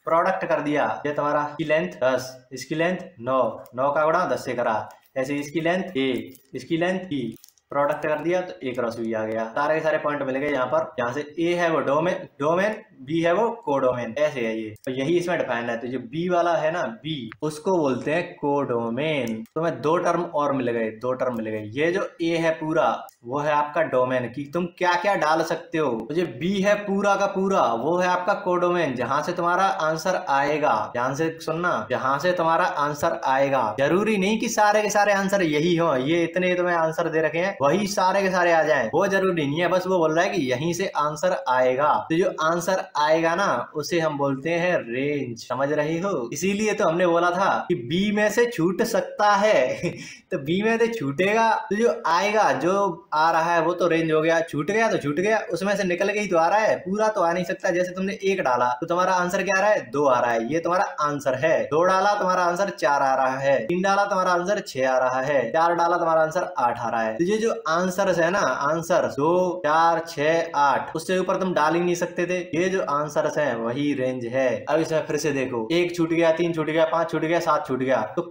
Speaker 1: प्रोडक्ट कर दिया। ये तुम्हारा की लेंथ 10, इसकी लेंथ 9, 9 का गुणा 10 से करा, ऐसे इसकी लेंथ A, इसकी लेंथ B, प्रोडक्ट कर दिया तो A क्रॉस B आ गया। सारे के सारे पॉइंट मिल गए यहाँ पर। यहाँ से A है वो डोमेन, B है वो कोडोमेन, ऐसे है ये। तो यही इसमें डिफाइंड है। तो जो B वाला है ना, B, उसको बोलते हैं कोडोमेन। तो मैं 2 टर्म और मिल गए, 2 टर्म मिल गए। ये जो A है पूरा वो है आपका डोमेन की तुम क्या क्या डाल सकते हो। तो जो B है पूरा का पूरा वो है आपका कोडोमेन, जहां से तुम्हारा आंसर आएगा। ध्यान से सुनना, जहां से तुम्हारा आंसर आएगा। जरूरी नहीं कि सारे के सारे आंसर यही हो, ये इतने तुम्हें आंसर दे रखे हैं वही सारे के सारे आ जाएं, वो जरूरी नहीं है। बस वो बोल रहा है कि यहीं से आंसर आएगा। तो जो आंसर आएगा ना उसे हम बोलते हैं रेंज, समझ रहे हो। इसीलिए तो हमने बोला था कि B में से छूट सकता है तो B में से छूटेगा तो जो आएगा, जो आ रहा है वो तो रेंज हो गया। छूट गया तो छूट गया, उसमें से निकल के ही तो आ रहा है, पूरा तो आ नहीं सकता। जैसे तुमने 1 डाला तो तुम्हारा आंसर क्या आ रहा है, 2 आ रहा है, ये तुम्हारा आंसर है। 2 डाला तुम्हारा आंसर 4 आ रहा है, 3 डाला तुम्हारा आंसर 6 आ रहा है, 4 डाला तुम्हारा आंसर 8 आ रहा है। तो ये जो आंसर है ना, आंसर 2 4 6 8, उससे ऊपर तुम डाल ही नहीं सकते थे। ये जो आंसर है वही रेंज है। अब इसमें फिर से देखो, 1 छूट गया, 3 छूट गया, 5 छूट गया, 7 छूट गया। तो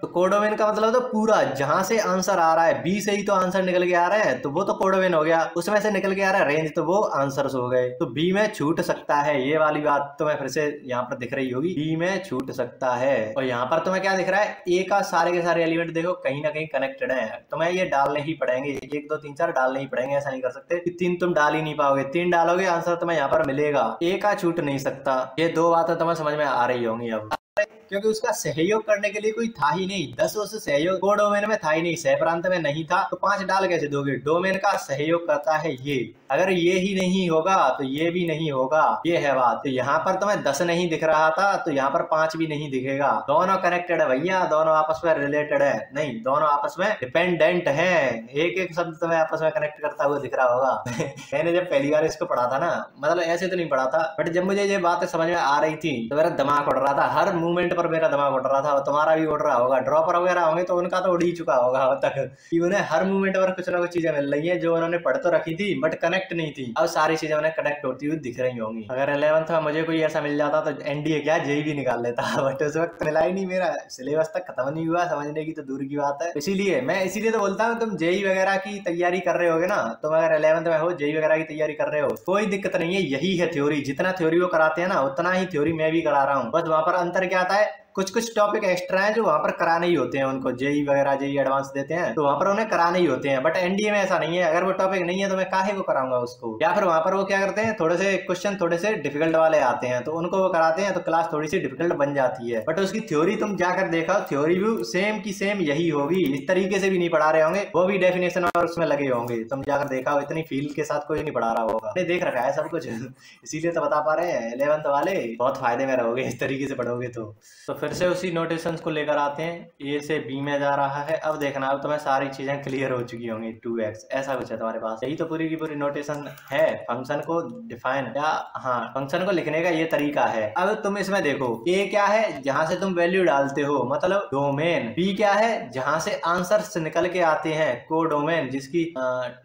Speaker 1: कोडोमेन का मतलब तो पूरा जहां से आंसर आ रहा है, B से ही तो आंसर निकल के आ रहे हैं, तो वो तो कोडोमेन हो गया। उसमें से निकल के आ रहा है रेंज, तो वो आंसर्स हो गए। तो B में छूट सकता है, ये वाली बात तुम्हें फिर से यहाँ पर दिख रही होगी, B में छूट सकता है। और यहाँ पर तुम्हें क्या दिख रहा है, A का सारे के सारे एलिमेंट देखो कहीं ना कहीं कनेक्टेड है। तुम्हें ये डालने ही पड़ेंगे, 1 2 3 4 डालने ही पड़ेंगे, ऐसा नहीं कर सकते कि 3 तुम डाल ही नहीं पाओगे। 3 डालोगे आंसर तुम्हें यहाँ पर मिलेगा, A का छूट नहीं सकता। ये 2 बातें तुम्हें समझ में आ रही होंगी अब, क्योंकि उसका सहयोग करने के लिए कोई था ही नहीं। 10 से सहयोग कोडोमेन में था ही नहीं, सह प्रांत में नहीं था, तो 5 डाल कैसे दोगे। डोमेन का सहयोग करता है ये, अगर ये ही नहीं होगा तो ये भी नहीं होगा, ये है बात। तो यहाँ पर तुम्हें 10 नहीं दिख रहा था तो यहाँ पर 5 भी नहीं दिखेगा। दोनों कनेक्टेड है भैया, दोनों आपस में रिलेटेड है, नहीं दोनों आपस में डिपेंडेंट है। एक एक शब्द तुम्हें आपस में कनेक्ट करता हुआ दिख रहा होगा मैंने जब पहली बार इसको पढ़ा था ना, मतलब ऐसे तो नहीं पढ़ा था, बट जब मुझे ये बात समझ में आ रही थी तो मेरा दिमाग उड़ रहा था। हर मूवमेंट ऊपर मेरा दिमाग उड़ रहा था, तुम्हारा भी उड़ रहा होगा। ड्रॉपर वगैरह होंगे तो उनका तो उड़ ही चुका होगा अब तक, कि उन्हें हर मूवमेंट पर कुछ ना कुछ चीजें मिल रही है जो उन्होंने पढ़ तो रखी थी बट कनेक्ट नहीं थी, अब सारी चीजें उन्हें कनेक्ट होती हुई दिख रही होंगी। अगर 11th में मुझे कोई ऐसा मिल जाता तो एनडीए क्या जेई भी निकाल लेता बट उस वक्त मिला ही नहीं, मेरा सिलेबस तक खत्म नहीं हुआ, समझने की तो दूर की बात है। इसीलिए तो बोलता हूँ, तुम जेई वगैरह की तैयारी कर रहे होगे ना, तुम अगर 11th में हो, जेई वगैरह की तैयारी कर रहे हो, कोई दिक्कत नहीं है। यही है थ्योरी, जितना थ्योरी वो कराते हैं ना उतना ही थ्योरी मैं भी करा रहा हूँ। बस वहां पर अंतर क्या आता है, कुछ टॉपिक एक्स्ट्रा हैं जो वहां पर कराने ही होते हैं उनको, जेई वगैरह जेई एडवांस देते हैं तो वहां पर उन्हें कराने ही होते हैं। बट एनडीए में ऐसा नहीं है, अगर वो टॉपिक नहीं है तो मैं काहे को कराऊंगा उसको। या फिर वहां पर वो क्या करते हैं, थोड़े से क्वेश्चन थोड़े से डिफिकल्ट वाले आते हैं तो उनको वो कराते हैं, तो क्लास थोड़ी सी डिफिकल्ट बन जाती है। बट उसकी थ्योरी तुम जाकर देखा, थ्योरी भी सेम की सेम यही होगी, इस तरीके से भी नहीं पढ़ा रहे होंगे, वो भी डेफिनेशन और उसमें लगे होंगे। तुम जाकर देखा, इतनी फील के साथ कोई नहीं पढ़ा रहा होगा, नहीं देख रखा है सब कुछ इसीलिए तो बता पा रहे हैं 11th वाले बहुत फायदे में रहोगे इस तरीके से पढ़ोगे तो फिर से उसी नोटिस को लेकर आते हैं। ए से बी में जा रहा है, अब देखना, अब तुम्हें सारी चीजें क्लियर हो चुकी होंगी। 2x ऐसा कुछ है तुम्हारे पास, यही तो पूरी की पूरी नोटेशन है फंक्शन को डिफाइन या हाँ फंक्शन को लिखने का ये तरीका है। अब तुम इसमें देखो, ए क्या है जहां से तुम वैल्यू डालते हो मतलब डोमेन, बी क्या है जहां से आंसर्स निकल के आते हैं कोडोमेन, जिसकी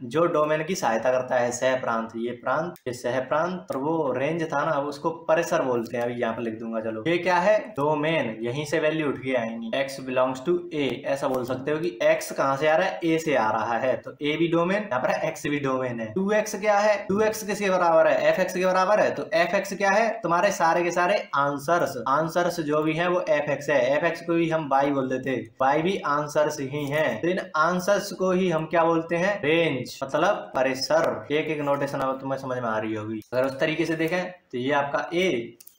Speaker 1: जो डोमेन की सहायता करता है, सह प्रांत, ये प्रांत ये सह प्रांत, और वो रेंज था ना उसको परिसर बोलते हैं, अभी यहाँ पर लिख दूंगा। चलो ये क्या है डोमेन, यहीं से वैल्यू उठ के आएंगी, x बिलोंग्स टू a, ऐसा बोल सकते हो कि x कहां से आ रहा है, a से आ रहा है, तो a भी डोमेन, यहाँ पर x भी डोमेन है। 2x क्या है, 2x किसके बराबर है, fx के बराबर है, तो fx क्या है, तुम्हारे सारे के सारे आंसर्स जो भी हैं वो fx है। fx को भी हम y बोल देते, y भी आंसर्स ही हैं, तो इन आंसर्स को ही हम क्या बोलते हैं, रेंज मतलब परिसर। एक एक नोटेशन अब तुम्हें समझ में आ रही होगी। अगर उस तरीके से देखें तो ये आपका a,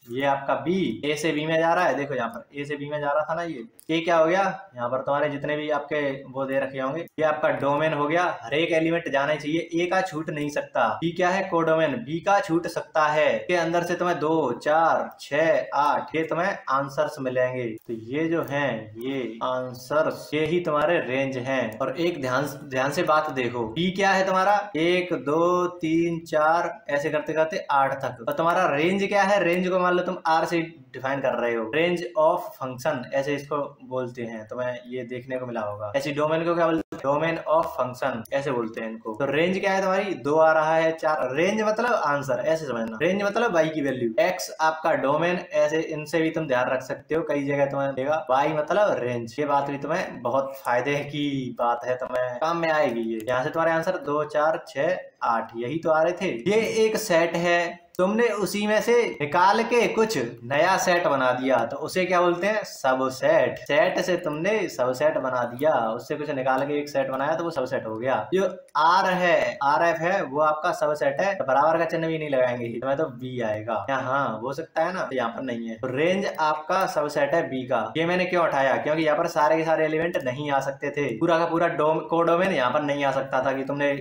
Speaker 1: ये आपका बी, ए से बी में जा रहा है, देखो यहाँ पर ए से बी में जा रहा था ना, ये क्या हो गया, यहाँ पर तुम्हारे जितने भी आपके वो दे रखे होंगे, ये आपका डोमेन हो गया, हर एक एलिमेंट जाना चाहिए, ए का छूट नहीं सकता। बी क्या है कोडोमेन, बी का छूट सकता है, के अंदर से तुम्हें 2 4 6 8 ये तुम्हें आंसर्स मिलेंगे, तो ये जो हैं ये आंसर्स, ये ही तुम्हारे रेंज हैं। और एक ध्यान से बात देखो, बी क्या है तुम्हारा 1 2 3 4 ऐसे करते करते 8 तक, और तुम्हारा रेंज क्या है, रेंज को मान लो तुम आर से डिफाइन कर रहे हो, रेंज ऑफ फंक्शन ऐसे इसको बोलते हैं, तुम्हें ये देखने को मिला होगा। ऐसी डोमेन को क्या बोलते हैं, डोमेन ऑफ फंक्शन ऐसे बोलते हैं इनको। तो रेंज क्या है तुम्हारी, 2 आ रहा है 4, रेंज मतलब आंसर, ऐसे समझना, रेंज मतलब y की वैल्यू, x आपका डोमेन, ऐसे इनसे भी तुम ध्यान रख सकते हो, कई जगह तुम्हें देगा y मतलब रेंज। ये बात भी तुम्हें बहुत फायदे की बात है, तुम्हें काम में आएगी ये। यहाँ से तुम्हारे आंसर 2 4 6 8 यही तो आ रहे थे। ये एक सेट है, तुमने उसी में से निकाल के कुछ नया सेट बना दिया, तो उसे क्या बोलते हैं, सबसेट। सेट से तुमने सबसेट बना दिया, उससे कुछ निकाल के एक सेट बनाया तो वो सबसेट हो गया। जो आर है, आर एफ है, वो आपका सबसेट है, तो बराबर का चिन्ह भी नहीं लगाएंगे, तुम्हें तो बी आएगा। हाँ हो सकता है ना, तो यहाँ पर नहीं है। तो रेंज आपका सबसेट है बी का। ये मैंने क्यों उठाया, क्योंकि यहाँ पर सारे के सारे एलिमेंट नहीं आ सकते थे, पूरा का पूरा कोडोमेन यहाँ पर नहीं आ सकता था, कि तुमने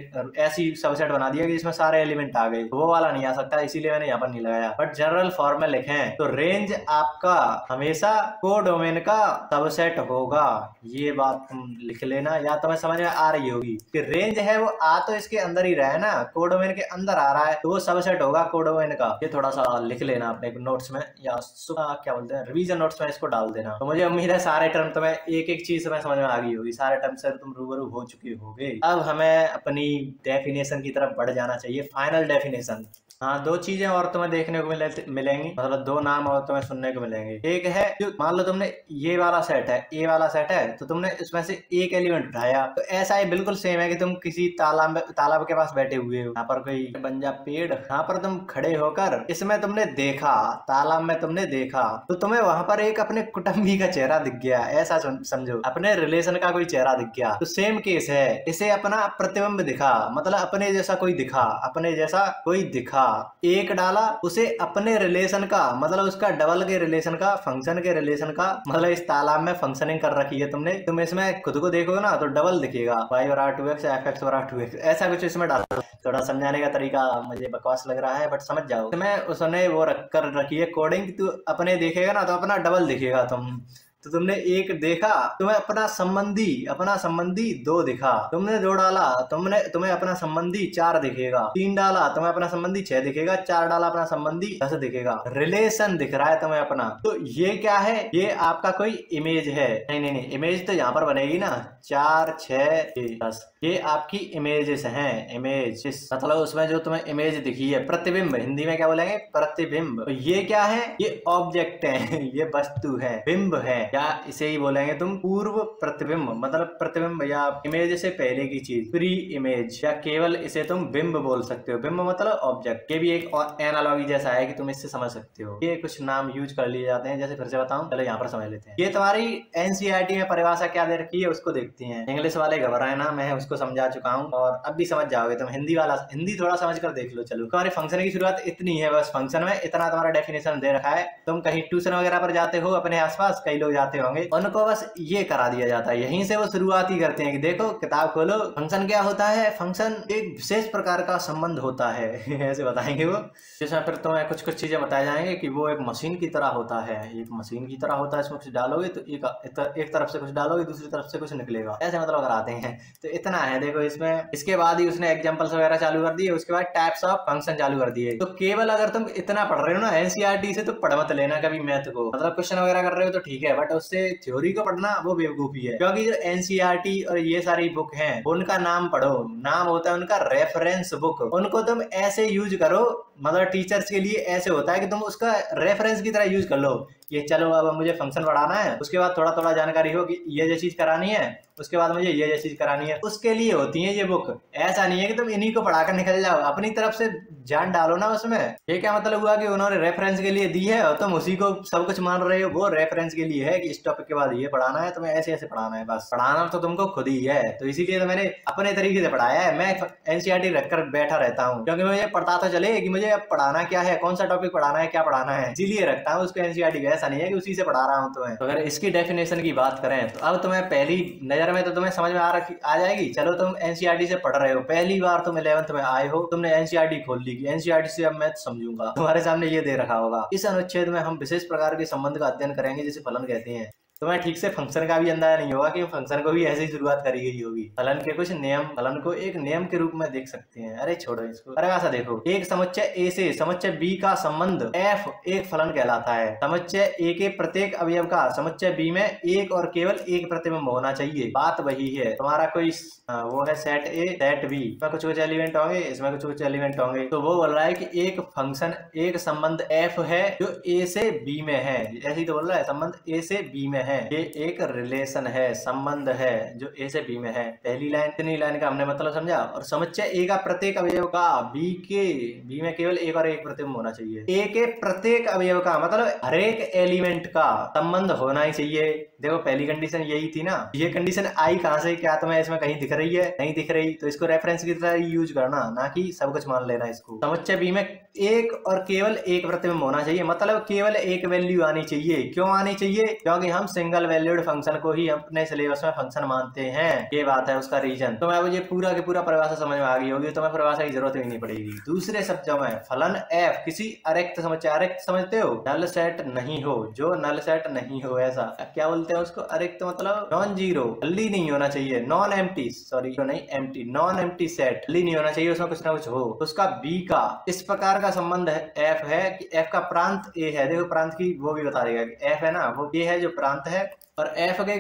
Speaker 1: ऐसी सबसेट बना दिया कि इसमें सारे एलिमेंट आ गए, वो वाला नहीं आ सकता, इसीलिए मैंने यहाँ पर नहीं लगाया। बट जनरल फॉर्म में लिखें तो रेंज आपका हमेशा कोडोमेन का सबसेट होगा, ये बात तुम लिख लेना, या तुम्हें समझ में आ रही होगी कि रेंज है वो आ तो इसके अंदर ही रहा है ना, कोडोमेन के अंदर आ रहा है, तो वो सबसेट होगा कोडोमेन का। ये थोड़ा सा लिख लेना अपने नोट्स में, या क्या बोलते हैं रिवीजन नोट्स में इसको डाल देना। तो मुझे उम्मीद है सारे टर्म तुम्हें एक एक चीज में समझ में आ गई होगी, सारे टर्म से तुम रूबरू हो चुके होगे। अब हमें अपनी डेफिनेशन की तरफ बढ़ जाना चाहिए, फाइनल डेफिनेशन। हाँ, 2 चीजें और तुम्हें देखने को मिलेंगी, मतलब 2 नाम और तुम्हें सुनने को मिलेंगे। एक है, जो मान लो तुमने ये वाला सेट है, ए वाला सेट है, तो तुमने इसमें से एक एलिमेंट उठाया, तो ऐसा ही बिल्कुल सेम है कि तुम किसी तालाब के पास बैठे हुए हो, यहाँ पर कोई बंजा पेड़, यहाँ पर तुम खड़े होकर इसमें तुमने देखा, तालाब में तुमने देखा, तो तुम्हें वहां पर एक अपने कुटुंबी का चेहरा दिख गया, ऐसा समझो, अपने रिलेशन का कोई चेहरा दिख गया। तो सेम केस है, इसे अपना प्रतिबिंब दिखा, मतलब अपने जैसा कोई दिखा, अपने जैसा कोई दिखा, एक डाला, उसे अपने रिलेशन का मतलब उसका डबल के रिलेशन का, फंक्शन के रिलेशन का, मतलब इस तालाब में फंक्शनिंग कर रखी है तुमने, तुम इसमें खुद को देखोगे ना तो डबल दिखेगा, y बराबर 2x, fx बराबर 2x, ऐसा कुछ इसमें डालो। थोड़ा समझाने का तरीका मुझे बकवास लग रहा है बट समझ जाओ। तुम्हें उसने वो रख कर रखी है कोडिंग, तू अपने देखेगा ना तो अपना डबल दिखेगा तुम, तो तुमने 1 देखा, तुम्हें अपना संबंधी 2 दिखा, तुमने 2 डाला, तुम्हें अपना संबंधी 4 दिखेगा, 3 डाला तुम्हें अपना संबंधी 6 दिखेगा, 4 डाला अपना संबंधी 10 दिखेगा। रिलेशन दिख रहा है तुम्हें अपना। तो ये क्या है, ये आपका कोई इमेज है। नहीं, इमेज तो यहाँ पर बनेगी ना, 4 6 10, ये आपकी इमेजेस हैं। इमेजेस मतलब उसमें जो तुम्हें इमेज दिखी है, प्रतिबिंब, हिंदी में क्या बोलेंगे, प्रतिबिंब। तो ये क्या है, ये ऑब्जेक्ट है, ये वस्तु है, बिंब है, या इसे ही बोलेंगे तुम पूर्व प्रतिबिंब, मतलब प्रतिबिंब या इमेज से पहले की चीज, प्री इमेज, या केवल इसे तुम बिंब बोल सकते हो। बिंब मतलब ऑब्जेक्ट। ये भी एक एनालॉजी जैसा है कि तुम इससे समझ सकते हो। ये कुछ नाम यूज कर लिए जाते हैं, जैसे फिर से बताऊं, चलो यहाँ पर समझ लेते हैं। ये तुम्हारी एनसीईआरटी में परिभाषा क्या दे रखी है उसको देखते हैं। इंग्लिश वाले घबराए ना, मैं उसको समझा चुका हूँ और अब भी समझ जाओगे तुम। हिंदी थोड़ा समझ कर देख लो। चलो, तुम्हारे फंक्शन की शुरुआत इतनी है, बस फंक्शन में इतना तुम्हारा डेफिनेशन दे रखा है। तुम कहीं ट्यूशन वगैरह पर जाते हो, अपने आसपास कई लोग जाते होंगे, उनको बस ये करा दिया जाता है, यहीं से वो शुरुआत ही करते हैं कि देखो किताब खोलो, फंक्शन क्या होता है, फंक्शन एक विशेष प्रकार का संबंध होता है ऐसे बताएंगे वो, जिसमें फिर तुम्हें कुछ चीजें बताए जाएंगे कि वो एक मशीन की तरह होता है, एक मशीन की तरह होता है। इसमें कुछ डालोगे तो एक तरफ से कुछ डालोगे, दूसरी तरफ से कुछ निकलेगा, ऐसे मतलब कराते हैं। तो इतना है देखो इसमें। इसके बाद ही उसने एग्जांपल्स वगैरह चालू कर दिए, उसके बाद टाइप्स ऑफ फंक्शन चालू कर दिए। तो केवल अगर तुम इतना पढ़ रहे हो ना एनसीईआरटी से, तो पढ़ मत लेना कभी मैथ को, मतलब क्वेश्चन वगैरह कर रहे हो तो ठीक है, बट उससे थ्योरी को पढ़ना वो बेवकूफी है। क्योंकि जो एनसीईआरटी और ये सारी बुक हैं, उनका नाम पढ़ो, नाम होता है उनका रेफरेंस बुक। उनको तुम ऐसे यूज करो, मतलब टीचर्स के लिए ऐसे होता है कि तुम उसका रेफरेंस की तरह यूज कर लो। ये चलो अब मुझे फंक्शन पढ़ाना है, उसके बाद थोड़ा थोड़ा जानकारी हो कि ये जो चीज करानी है, उसके बाद मुझे ये चीज करानी है, उसके लिए होती है ये बुक। ऐसा नहीं है कि तुम इन्हीं को पढ़ाकर निकल जाओ, अपनी तरफ से जान डालो ना उसमें। ये क्या मतलब हुआ कि उन्होंने रेफरेंस के लिए दी है और तुम उसी को सब कुछ मान रहे हो। वो रेफरेंस के लिए है कि इस टॉपिक के बाद ये पढ़ाना है, तुम्हें ऐसे ऐसे पढ़ाना है, बस पढ़ाना तो तुमको खुद ही है। तो इसीलिए तो मैंने अपने तरीके से पढ़ाया है। मैं एनसीईआरटी रखकर बैठा रहता हूँ क्योंकि मुझे पढ़ता तो चले कि मुझे अब पढ़ाना क्या है, कौन सा टॉपिक पढ़ाना है, क्या पढ़ाना है, इसीलिए रखता हूँ उसको एनसीईआरटी का। ऐसा नहीं है कि उसी से पढ़ा रहा हूँ तुम्हें। तो अगर इसकी डेफिनेशन की बात करें तो अब तुम्हें पहली नजर में तो तुम्हें समझ में आ जाएगी। चलो तुम एनसीईआरटी से पढ़ रहे हो, पहली बार तुम 11th में आए हो, तुमने एनसीईआरटी खोल ली कि एनसीईआरटी से अब मैं समझूंगा, तुम्हारे सामने ये दे रखा होगा। इस अनुच्छेद में हम विशेष प्रकार के संबंध का अध्ययन करेंगे जिसे फलन कहते हैं। तुम्हें ठीक से फंक्शन का भी अंदाजा नहीं होगा कि फंक्शन को भी ऐसे ही शुरुआत करी गई होगी। फलन के कुछ नियम, फलन को एक नियम के रूप में देख सकते हैं। अरे छोड़ो इसको, अरे ऐसा देखो, एक समुच्चय ए से समुच्चय बी का संबंध f एक फलन कहलाता है। समुच्चय ए के प्रत्येक अवयव का समुच्चय बी में एक और केवल एक प्रतिबिंब होना चाहिए। बात वही है, तुम्हारा कोई वो है सेट ए सेट बी, इसमें कुछ एलिमेंट होंगे, इसमें कुछ एलिमेंट होंगे। तो वो बोल रहा है कि एक फंक्शन, एक संबंध f है जो ए से बी में है। ऐसे ही तो बोल रहा है, संबंध ए से बी में है, ये एक रिलेशन है, संबंध है जो ए से बी में है। पहली लाइन, इतनी लाइन का हमने मतलब समझा। और समुच्चय ए का प्रत्येक अवयव का बी में केवल एक और एक प्रतिबिंब होना चाहिए। ए के प्रत्येक अवयव का मतलब हर एक एलिमेंट का संबंध होना ही चाहिए। देखो पहली कंडीशन यही थी ना, ये कंडीशन आई कहां से, क्या तुम्हें इसमें कहीं दिख रही है? नहीं दिख रही, तो इसको रेफरेंस की तरह यूज करना, ना कि सब कुछ मान लेना इसको। समुच्चय बी में एक और केवल एक प्रतिबिंब होना चाहिए, मतलब केवल एक वैल्यू आनी चाहिए। क्यों आनी चाहिए? क्योंकि हम सिंगल वैल्यूड फंक्शन को ही अपने सिलेबस में फंक्शन मानते हैं, ये बात है उसका रीजन। तो मैं मुझे पूरा के पूरा परिभाषा समझ में आ गई होगी, तो मैं परिभाषा की जरूरत ही नहीं पड़ेगी। दूसरे शब्दों में फलन f किसी अरिक्त समुच्चय, अरिक्त समझते हो, नल सेट नहीं हो, जो नल सेट नहीं हो, ऐसा क्या बोलते हैं उसको, अरिक्त मतलब नॉन जीरो, खाली नहीं होना चाहिए, नॉन एम्प्टी, सॉरी नहीं एम्प्टी, नॉन एम्प्टी सेट, खाली नहीं होना चाहिए, उसमें कुछ ना कुछ हो, उसका बी का इस प्रकार का संबंध है f है कि f का प्रांत a है। देखो प्रांत की वो भी बता देगा कि f है ना, वो a है जो प्रांत है, और f के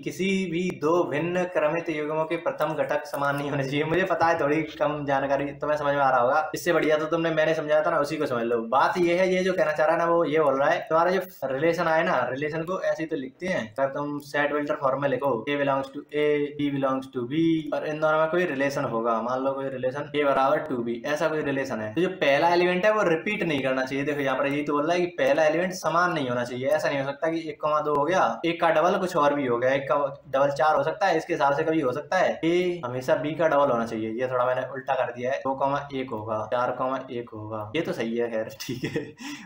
Speaker 1: किसी भी दो भिन्न क्रमित युग्मों के प्रथम घटक समान नहीं होने चाहिए। मुझे पता है थोड़ी कम जानकारी, तुम्हें समझ में आ रहा होगा, इससे बढ़िया तो मैंने समझाया था ना, उसी को समझ लो। बात ये है, ये जो कहना चाह रहा है ना, वो ये बोल रहा है तुम्हारा जो रिलेशन आए ना, रिलेशन को ऐसे ही तो लिखते हैं, अगर तुम सेट वेल्टर फॉर्म में लिखो a belongs to a, b belongs to b, और इन दोनों में कोई रिलेशन होगा, मान लो कोई रिलेशन a बराबर 2b, ऐसा कोई रिलेशन है, तो जो पहला एलिमेंट है वो रिपीट नहीं करना चाहिए। देखो यहाँ पर यही तो बोल रहा है कि पहला एलिमेंट समान नहीं होना चाहिए। ऐसा नहीं हो सकता कि 1,2 हो गया, एक का डबल कुछ और भी हो गया, एक का डबल 4 हो सकता है, इसके हिसाब से कभी हो सकता है। a हमेशा b का डबल होना चाहिए। ये थोड़ा मैंने उल्टा कर दिया है, 2,1 होगा, 4,1 होगा, ये तो सही है, खैर ठीक है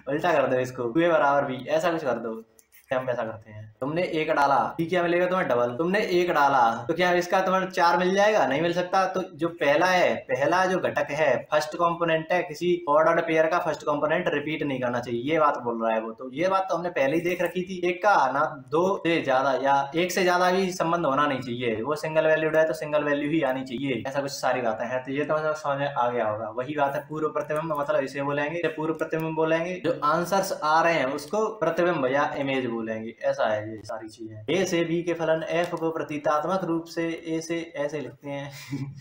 Speaker 1: उल्टा कर दो इसको, 2a बराबर b, ऐसा कुछ कर दो। हम वैसा करते हैं। तुमने 1 डाला, ठीक क्या मिलेगा तुम्हें? डबल। तुमने 1 डाला तो क्या इसका तुम्हें 4 मिल जाएगा? नहीं मिल सकता। तो जो पहला है, पहला जो घटक है, फर्स्ट कंपोनेंट है, किसी ऑर्डर्ड पेयर का फर्स्ट कंपोनेंट रिपीट नहीं करना चाहिए, ये बात बोल रहा है वो। तो ये बात तो हमने पहले ही देख रखी थी। एक का ना 2 से ज्यादा या 1 से ज्यादा भी संबंध होना नहीं चाहिए, वो सिंगल वैल्यूड है तो सिंगल वैल्यू ही आनी चाहिए, ऐसा कुछ सारी बातें हैं। तो ये तो समझ में आ गया होगा। वही बात है पूर्व प्रतिबिंब, मतलब इसे बोलेंगे पूर्व प्रतिबिंब बोलेंगे। जो आंसर्स आ रहे हैं उसको प्रतिबिंब या इमेज बोलेंगे। ऐसा है ये सारी चीजें। ए से बी के फलन एफ को प्रतीकात्मक रूप से ए से ऐसे लिखते हैं।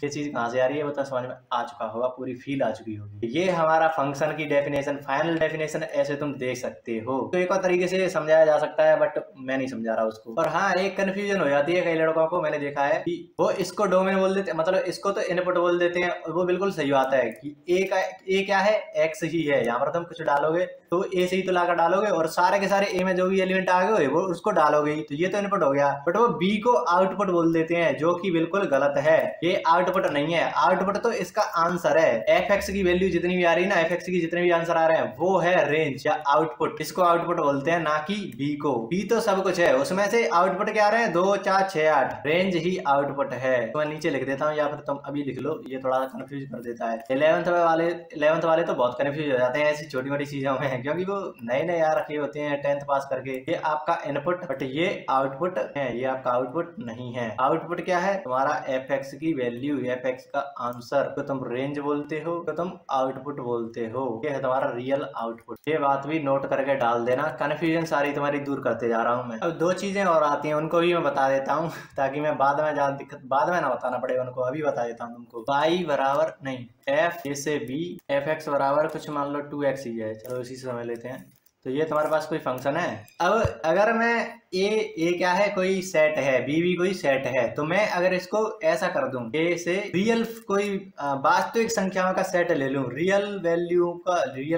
Speaker 1: ये चीज कहाँ से आ रही है वो तो समझ में आ चुका होगा, पूरी फील आ चुकी होगी। ये हमारा फंक्शन की डेफिनेशन, फाइनल डेफिनेशन ऐसे तुम देख सकते हो। तो एक और तरीके से समझाया जा सकता है बट मैं नहीं समझा रहा उसको। और हाँ, एक कंफ्यूजन हो जाती है कई लड़कों को, मैंने देखा है कि वो इसको डोमेन बोल देते हैं, मतलब इसको तो इनपुट बोल देते हैं। वो बिल्कुल सही बात है कि ए क्या है? एक्स ही है। यहाँ पर तुम कुछ डालोगे तो ए से ही तो लाकर डालोगे, और सारे के सारे ए में जो भी एलिमेंट आ गए वो उसको डालोगे, तो ये तो इनपुट हो गया। बट वो बी को आउटपुट बोल देते हैं, जो कि बिल्कुल गलत है। ये आउटपुट नहीं है, आउटपुट तो इसका आंसर है। एफ एक्स की वैल्यू जितनी भी आ रही है ना, एफ एक्स की जितने भी आंसर आ रहे हैं वो है रेंज या आउटपुट। इसको आउटपुट बोलते हैं, ना कि बी को। बी तो सब कुछ है, उसमें से आउटपुट क्या आ रहे हैं? 2 4 6 8 रेंज ही आउटपुट है। तो मैं नीचे लिख देता हूँ या फिर तुम अभी लिख लो, ये थोड़ा सा कंफ्यूज कर देता है। 11th वाले तो बहुत कंफ्यूज हो जाते हैं ऐसी छोटी मोटी चीजों में, क्योंकि वो नए नए आ रखे होते हैं 10th पास करके। ये आपका इनपुट बट ये आउटपुट है, ये आपका आउटपुट नहीं है। आउटपुट क्या है? तुम्हारा एफ एक्स की वैल्यू, एफ एक्स का आंसर, तो तुम रेंज बोलते हो, तो तुम आउटपुट बोलते हो। ये है तुम्हारा रियल आउटपुट। ये बात भी नोट करके डाल देना, कंफ्यूजन सारी तुम्हारी दूर करते जा रहा हूँ मैं। अब 2 चीजें और आती हैं, उनको भी मैं बता देता हूँ ताकि मैं बाद में ज्यादा दिक्कत बाद में ना बताना पड़े उनको। अभी बता देता हूँ तुमको। y बराबर नहीं एफ ए से बी, एफ एक्स बराबर कुछ मान लो 2x ही है, चलो इसी से समझ लेते हैं। तो ये तुम्हारे पास कोई फंक्शन है। अब अगर मैं ए क्या है? कोई सेट है, बी भी कोई सेट है, तो मैं अगर इसको ऐसा कर दूं, ए से रियल कोई वास्तविक संख्याओं का सेट ले लूं, रियल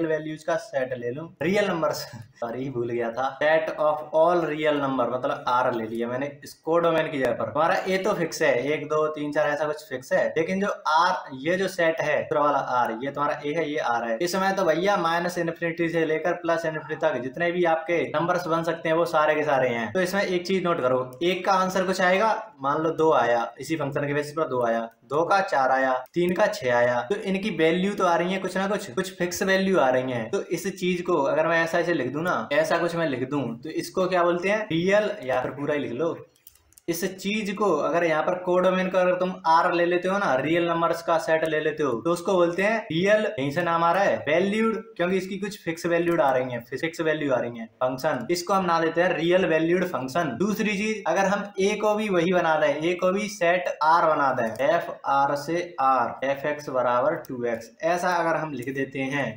Speaker 1: वैल्यूज का सेट ले लूं, रियल नंबर्स सॉरी भूल गया था, set of all real number, मतलब आर ले लिया मैंने इसको डोमेन की जगह पर। तुम्हारा ए तो फिक्स है, 1 2 3 4 ऐसा कुछ फिक्स है, लेकिन जो आर, ये जो सेट है दूसरा वाला आर, ये तुम्हारा ए है, ये आर है। इसमें तो भैया -∞ से लेकर +∞ तक जितने भी आपके नंबर्स बन सकते हैं वो सारे के सारे हैं। तो इसमें एक चीज नोट करो, 1 का आंसर कुछ आएगा, मान लो 2 आया, इसी फंक्शन के बेसिस पर 2 आया, 2 का 4 आया, 3 का 6 आया। तो इनकी वैल्यू तो आ रही है कुछ ना कुछ फिक्स वैल्यू आ रही है। तो इस चीज को अगर मैं ऐसा लिख दूं ना, ऐसा कुछ मैं लिख दूं, तो इसको क्या बोलते हैं? रियल, या फिर पूरा ही लिख लो। इस चीज को अगर यहाँ पर कोडोमेन का अगर तुम आर ले लेते हो ना, रियल नंबर्स का सेट ले लेते हो, तो उसको बोलते हैं रियल। यहीं से नाम आ रहा है वैल्यूड, क्योंकि इसकी कुछ फिक्स वैल्यूड आ रही है, फिक्स वैल्यू आ रही है फंक्शन। इसको हम ना देते हैं रियल वैल्यूड फंक्शन। दूसरी चीज, अगर हम ए को भी वही बना दें, ए को भी सेट आर बना दें, एफ आर से आर, एफ एक्स बराबर 2x, ऐसा अगर हम लिख देते हैं,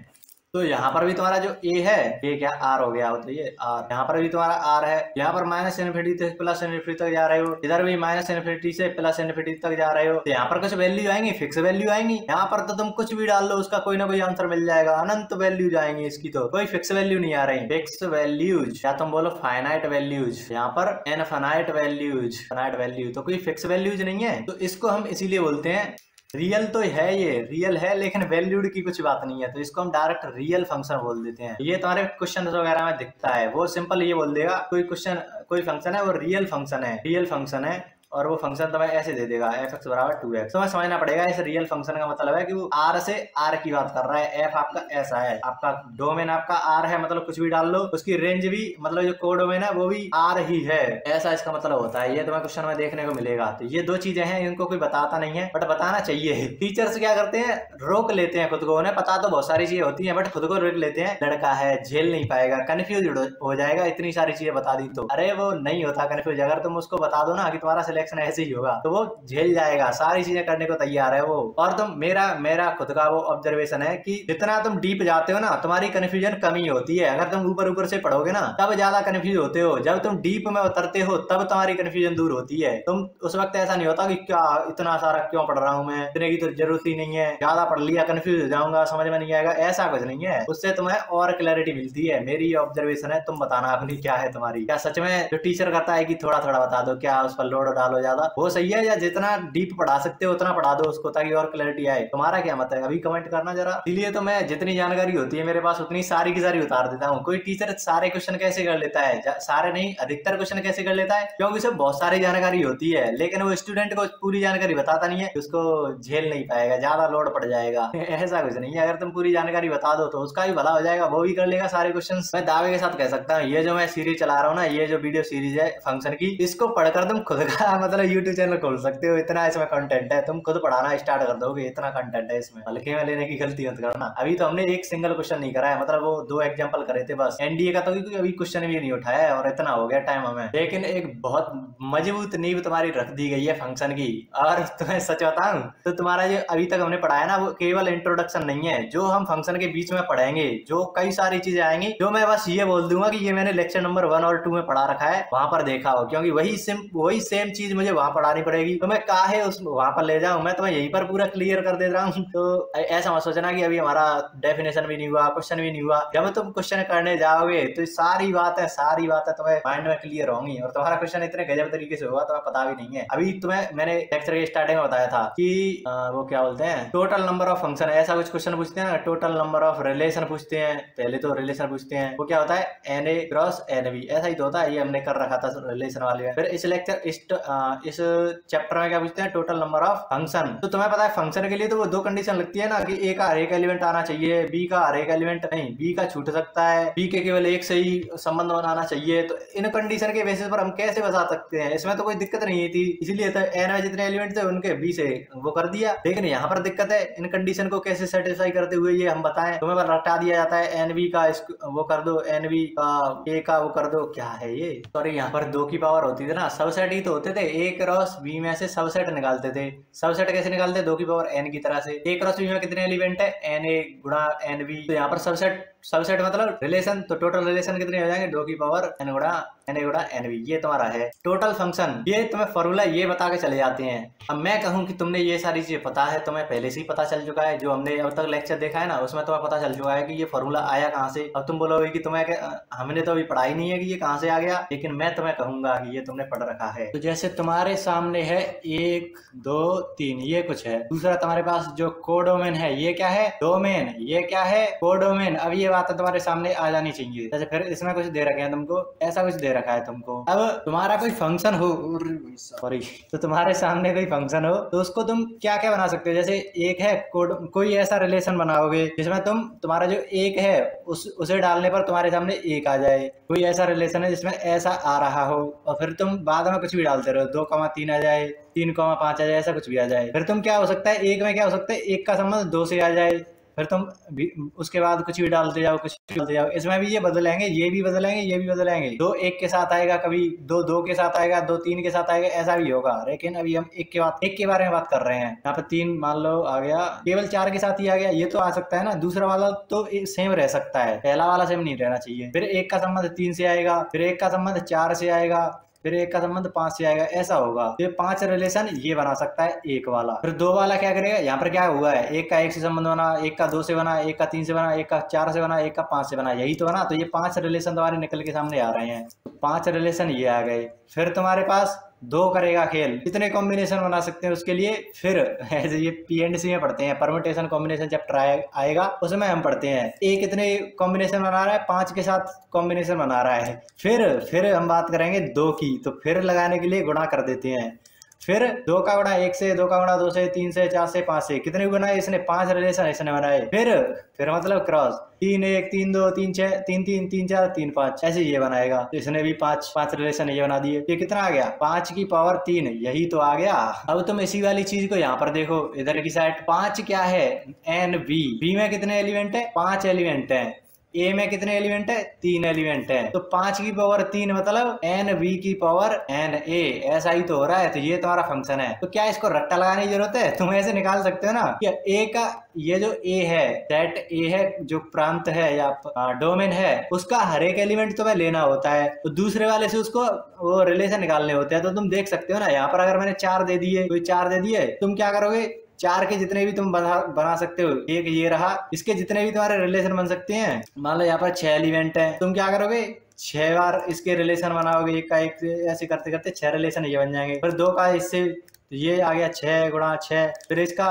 Speaker 1: तो यहाँ पर भी तुम्हारा जो ए है, ये क्या आर हो गया, तो ये आर, यहाँ पर भी तुम्हारा आर है। यहाँ पर -∞ से +∞ तक जा रहे हो, इधर भी -∞ से +∞ तक जा रहे हो, तो यहाँ पर कुछ वैल्यू आएंगी, फिक्स वैल्यू आएंगी। यहाँ पर तो तुम कुछ भी डाल लो, उसका कोई ना कोई आंसर मिल जाएगा। अनंत वैल्यूज आएंगी, इसकी तो कोई फिक्स वैल्यू नहीं आ रही। फिक्स वैल्यूज या तुम बोलो फाइनाइट वैल्यूज, यहाँ पर इनफिनाइट वैल्यूज, फाइनाइट वैल्यू तो कोई फिक्स वैल्यूज नहीं है। तो इसको हम इसीलिए बोलते हैं रियल। तो है, ये रियल है, लेकिन वैल्यूड की कुछ बात नहीं है, तो इसको हम डायरेक्ट रियल फंक्शन बोल देते हैं। ये तुम्हारे क्वेश्चन वगैरह में दिखता है, वो सिंपल ये बोल देगा कोई फंक्शन है वो रियल फंक्शन है, और वो फंक्शन तुम्हें ऐसे दे देगा एफ एक्स बराबर 2x। तुम्हें समझना पड़ेगा इस रियल फंक्शन का मतलब है कि वो आर से आर की बात कर रहा है। एफ आपका ऐसा है, आपका डोमेन आपका आर है, मतलब कुछ भी डाल लो, उसकी रेंज भी, मतलब जो कोड डोमेन है वो भी आर ही है, ऐसा इसका मतलब होता है। ये तुम्हें क्वेश्चन में देखने को मिलेगा। तो ये 2 चीजें हैं, इनको कोई बताता नहीं है, बट बताना चाहिए। टीचर्स क्या करते हैं, रोक लेते हैं खुद को। उन्हें पता तो बहुत सारी चीजें होती है, बट खुद को रोक लेते हैं। लड़का है, झेल नहीं पाएगा, कंफ्यूज हो जाएगा, इतनी सारी चीजें बता दी तो। अरे वो नहीं होता कंफ्यूज, अगर तुम उसको बता दो ना कि तुम्हारा सिलेक्शन ऐसे ही होगा, तो वो झेल जाएगा, सारी चीजें करने को तैयार है वो। और तुम, मेरा खुद का वो ऑब्जर्वेशन है कि जितना तुम डीप जाते हो ना, तुम्हारी कंफ्यूजन कमी होती है। अगर तुम ऊपर से पढ़ोगे ना, तब ज्यादा कंफ्यूज होते हो। जब तुम डीप में उतरते हो, तब तुम्हारी कंफ्यूजन दूर होती है। तुम उस वक्त ऐसा नहीं होता कि क्या इतना सारा क्यों पढ़ रहा हूँ मैं, इतने की तो जरूरत ही नहीं है, ज्यादा पढ़ लिया कंफ्यूज हो जाऊंगा, समझ में नहीं आएगा, ऐसा कुछ नहीं है। उससे तुम्हें और क्लैरिटी मिलती है। मेरी ऑब्जर्वेशन है, तुम बताना अपनी क्या है तुम्हारी। क्या सच में जो टीचर कहता है कि थोड़ा थोड़ा बता दो, क्या उस पर लोड डालो लो ज्यादा, वो सही है, या जितना डीप पढ़ा सकते हो उतना पढ़ा दो उसको, ताकि और क्लैरिटी आए। तुम्हारा क्या मत है, अभी कमेंट करना जरा। इसलिए तो मैं जितनी जानकारी होती है मेरे पास उतनी सारी की सारी उतार देता हूँ। कोई टीचर सारे क्वेश्चन कैसे कर लेता है, सारे नहीं अधिकतर क्वेश्चन कैसे कर लेता है, क्योंकि उसे बहुत सारी जानकारी होती है, लेकिन वो स्टूडेंट को पूरी जानकारी बताता नहीं है, उसको झेल नहीं पाएगा, ज्यादा लोड पड़ जाएगा। ऐसा कुछ नहीं है, अगर तुम पूरी जानकारी बता दो तो उसका भी भला हो जाएगा, वो भी कर लेगा सारे क्वेश्चन। मैं दावे के साथ कह सकता हूँ ये जो मैं सीरीज चला रहा हूँ ना, ये जो वीडियो सीरीज है फंक्शन की, इसको पढ़कर तुम खुद का मतलब यूट्यूब चैनल खोल सकते हो। इतना इसमें कंटेंट है, तुम खुद पढ़ाना स्टार्ट कर दोगे, इतना कंटेंट है इसमें। हल्के में लेने की गलती मत करना। अभी तो हमने एक सिंगल क्वेश्चन नहीं करा है, मतलब वो 2 एग्जांपल करे थे बस। एनडीए का तो अभी क्वेश्चन भी नहीं उठाया है और इतना हो गया टाइम हमें, लेकिन एक बहुत मजबूत नींव तुम्हारी रख दी गई है फंक्शन की। और तुम्हें सच बताऊं तो तुम्हारा जो अभी तक हमने पढ़ाया ना, वो केवल इंट्रोडक्शन नहीं है, जो हम फंक्शन के बीच में पढ़ेंगे, जो कई सारी चीजें आएंगी, जो मैं बस ये बोल दूंगा कि ये मैंने लेक्चर नंबर 1 और 2 में पढ़ा रखा है, वहां पर देखा हो, क्योंकि वही सेम चीज मुझे वहां पढ़ानी पड़ेगी, तो मैं काहे उस वहां पर ले जाऊं, मैं तुम्हें यहीं पर पूरा क्लियर कर दे रहा हूँ। तो ऐसा मत सोचना कि अभी हमारा डेफिनेशन भी नहीं हुआ, क्वेश्चन भी नहीं हुआ। जब तुम क्वेश्चन करने जाओगे तो सारी बातें तुम्हें माइंड में क्लियर होंगी, और तुम्हारा क्वेश्चन इतने गजब तरीके से होगा तुम्हें पता भी नहीं है। अभी तुम्हें मैंने लेक्चर के स्टार्टिंग में बताया था कि वो क्या बोलते हैं, टोटल नंबर ऑफ फंक्शन, ऐसा कुछ क्वेश्चन पूछते हैं ना, टोटल नंबर ऑफ रिलेशन पूछते हैं। पहले तो रिलेशन पूछते हैं, वो क्या होता है, NA क्रॉस NB, ऐसा ही तो होता है, ये हमने कर रखा था रिलेशन वाले में। फिर इस लेक्चर इस चैप्टर में क्या पूछते हैं, टोटल नंबर ऑफ फंक्शन। तो तुम्हें पता है फंक्शन के लिए तो वो 2 कंडीशन लगती है ना, कि A का हर एक एलिमेंट आना चाहिए, B का हर एक एलिमेंट नहीं, B का छूट सकता है, B के केवल एक से ही संबंध बनाना चाहिए। तो इन कंडीशन के बेसिस पर हम कैसे बता सकते हैं, इसमें तो कोई दिक्कत नहीं थी, इसलिए तो N में जितने एलिमेंट थे उनके B से वो कर दिया। लेकिन यहाँ पर दिक्कत है, इन कंडीशन को कैसे सेटिस्फाई करते हुए ये हम बताएं, तुम्हें पर रटा दिया जाता है NB का वो कर दो, NB का A का वो कर दो, क्या है ये, सॉरी यहाँ पर 2 की पावर होती थी ना, सबसेट ही तो होते थे, A क्रॉस B में से सबसेट निकालते थे। सबसेट कैसे निकालते, 2 की पावर N की तरह से। A क्रॉस B में कितने एलिमेंट है, NA गुणा NB, तो यहाँ पर सबसेट मतलब रिलेशन, तो टोटल रिलेशन कितने हो जाएंगे, 2 की पावर N गुणा NB, ये तुम्हारा है टोटल फंक्शन। ये तुम्हें फॉर्मूला ये बता के चले जाते हैं। अब मैं कहूँ कि तुमने ये सारी चीजें पता है, तुम्हें पहले से ही पता चल चुका है, जो हमने अब तक लेक्चर देखा है ना उसमें तुम्हें पता चल चुका है कि ये फॉर्मूला आया कहाँ से। अब तुम बोलोगे कि हमने तो अभी पढ़ा ही नहीं है कि ये कहाँ से आ गया, लेकिन मैं तुम्हें कहूंगा कि ये तुमने पढ़ रखा है। तो जैसे तुम्हारे सामने है 1 2 3 ये कुछ है। दूसरा तुम्हारे पास जो कोडोमेन है, ये क्या है, डोमेन, ये क्या है, कोडोमेन। अब ये बात तुम्हारे सामने आ जानी चाहिए। जैसे फिर इसमें कुछ दे रखे हैं तुमको, ऐसा कुछ दे रखा है तुमको। अब तुम्हारा कोई फंक्शन हो, सॉरी, तो तुम्हारे सामने कोई फंक्शन हो तो उसको तुम क्या क्या बना सकते हो। जैसे एक है कोई ऐसा रिलेशन बनाओगे जिसमें तुम्हारा जो एक है उसे डालने पर तुम्हारे सामने एक आ जाए। कोई ऐसा रिलेशन है जिसमें ऐसा आ रहा हो, और फिर तुम बाद में कुछ भी डालते रहो, 2,3 आ जाए, 3,5 आ जाए, ऐसा कुछ भी आ जाए। फिर तुम क्या हो सकता है, एक में क्या हो सकता है, एक का संबंध 2 से आ जाए, फिर तुम उसके बाद कुछ भी डालते जाओ, कुछ भी डालते जाओ। इसमें भी ये बदलेंगे, ये भी बदलेंगे, ये भी बदलेंगे। 2 1 के साथ आएगा, कभी 2 2 के साथ आएगा, 2 3 के साथ आएगा, ऐसा भी होगा। लेकिन अभी हम एक के बारे में बात कर रहे हैं। यहाँ पे 3 मान लो आ गया, केवल 4 के साथ ही आ गया, ये तो आ सकता है ना। दूसरा वाला तो सेम रह सकता है, पहला वाला सेम नहीं रहना चाहिए। फिर 1 का संबंध 3 से आएगा, फिर 1 का संबंध 4 से आएगा, फिर 1 का संबंध 5 से आएगा, ऐसा होगा। ये 5 रिलेशन ये बना सकता है एक वाला। फिर 2 वाला क्या करेगा, यहाँ पर क्या हुआ है, 1 का 1 से संबंध बना, 1 का 2 से बना, 1 का 3 से बना, 1 का 4 से बना, 1 का 5 से बना, यही तो बना। तो ये 5 रिलेशन तुम्हारे निकल के सामने आ रहे हैं, 5 रिलेशन ये आ गए। फिर तुम्हारे पास 2 करेगा खेल, कितने कॉम्बिनेशन बना सकते हैं उसके लिए। फिर ऐसे ये PNC में पढ़ते हैं, परम्यूटेशन कॉम्बिनेशन चैप्टर आएगा, उसमें हम पढ़ते हैं ए कितने कॉम्बिनेशन बना रहा है, 5 के साथ कॉम्बिनेशन बना रहा है। फिर हम बात करेंगे 2 की, तो फिर लगाने के लिए गुणा कर देते हैं। फिर 2 का गुणा 1 से, 2 का गुणा 2 से, 3 से, 4 से, 5 से, कितने बनाए इसने, 5 रिलेशन इसने बनाए। फिर मतलब क्रॉस, 3 1 3 2 3 6 3 3 3 4 3 5, ऐसे ये बनाएगा। तो इसने भी 5 रिलेशन ये बना दिए। ये कितना आ गया, 5 की पावर 3, यही तो आ गया। अब तुम इसी वाली चीज को यहाँ पर देखो, इधर की साइड 5 क्या है, NB में कितने एलिमेंट है, 5 एलिमेंट है। ए में कितने एलिमेंट है, 3 एलिमेंट है। तो 5 की पावर 3 मतलब NB की पावर NA, ऐसा ही तो हो रहा है। तो ये तुम्हारा फंक्शन है। तो क्या इसको रट्टा लगाने की जरूरत है, तुम ऐसे निकाल सकते हो ना कि ए का ये जो ए है, सेट ए है, जो प्रांत है या डोमेन है, उसका हर एक एलिमेंट तुम्हें लेना होता है। तो दूसरे वाले से उसको वो रिलेशन निकालने होते हैं। तो तुम देख सकते हो ना, यहाँ पर अगर मैंने 4 दे दिए, कोई 4 दे दिए, तुम क्या करोगे, 4 के जितने भी तुम बना सकते हो, एक ये रहा, इसके जितने भी तुम्हारे रिलेशन बन सकते हैं। मान लो यहाँ पर 6 एलिमेंट है, तुम क्या करोगे, 6 बार इसके रिलेशन बनाओगे, एक का एक, ऐसे करते करते 6 रिलेशन ये बन जाएंगे। फिर 2 का इससे ये आ गया 6 गुणा 6, फिर इसका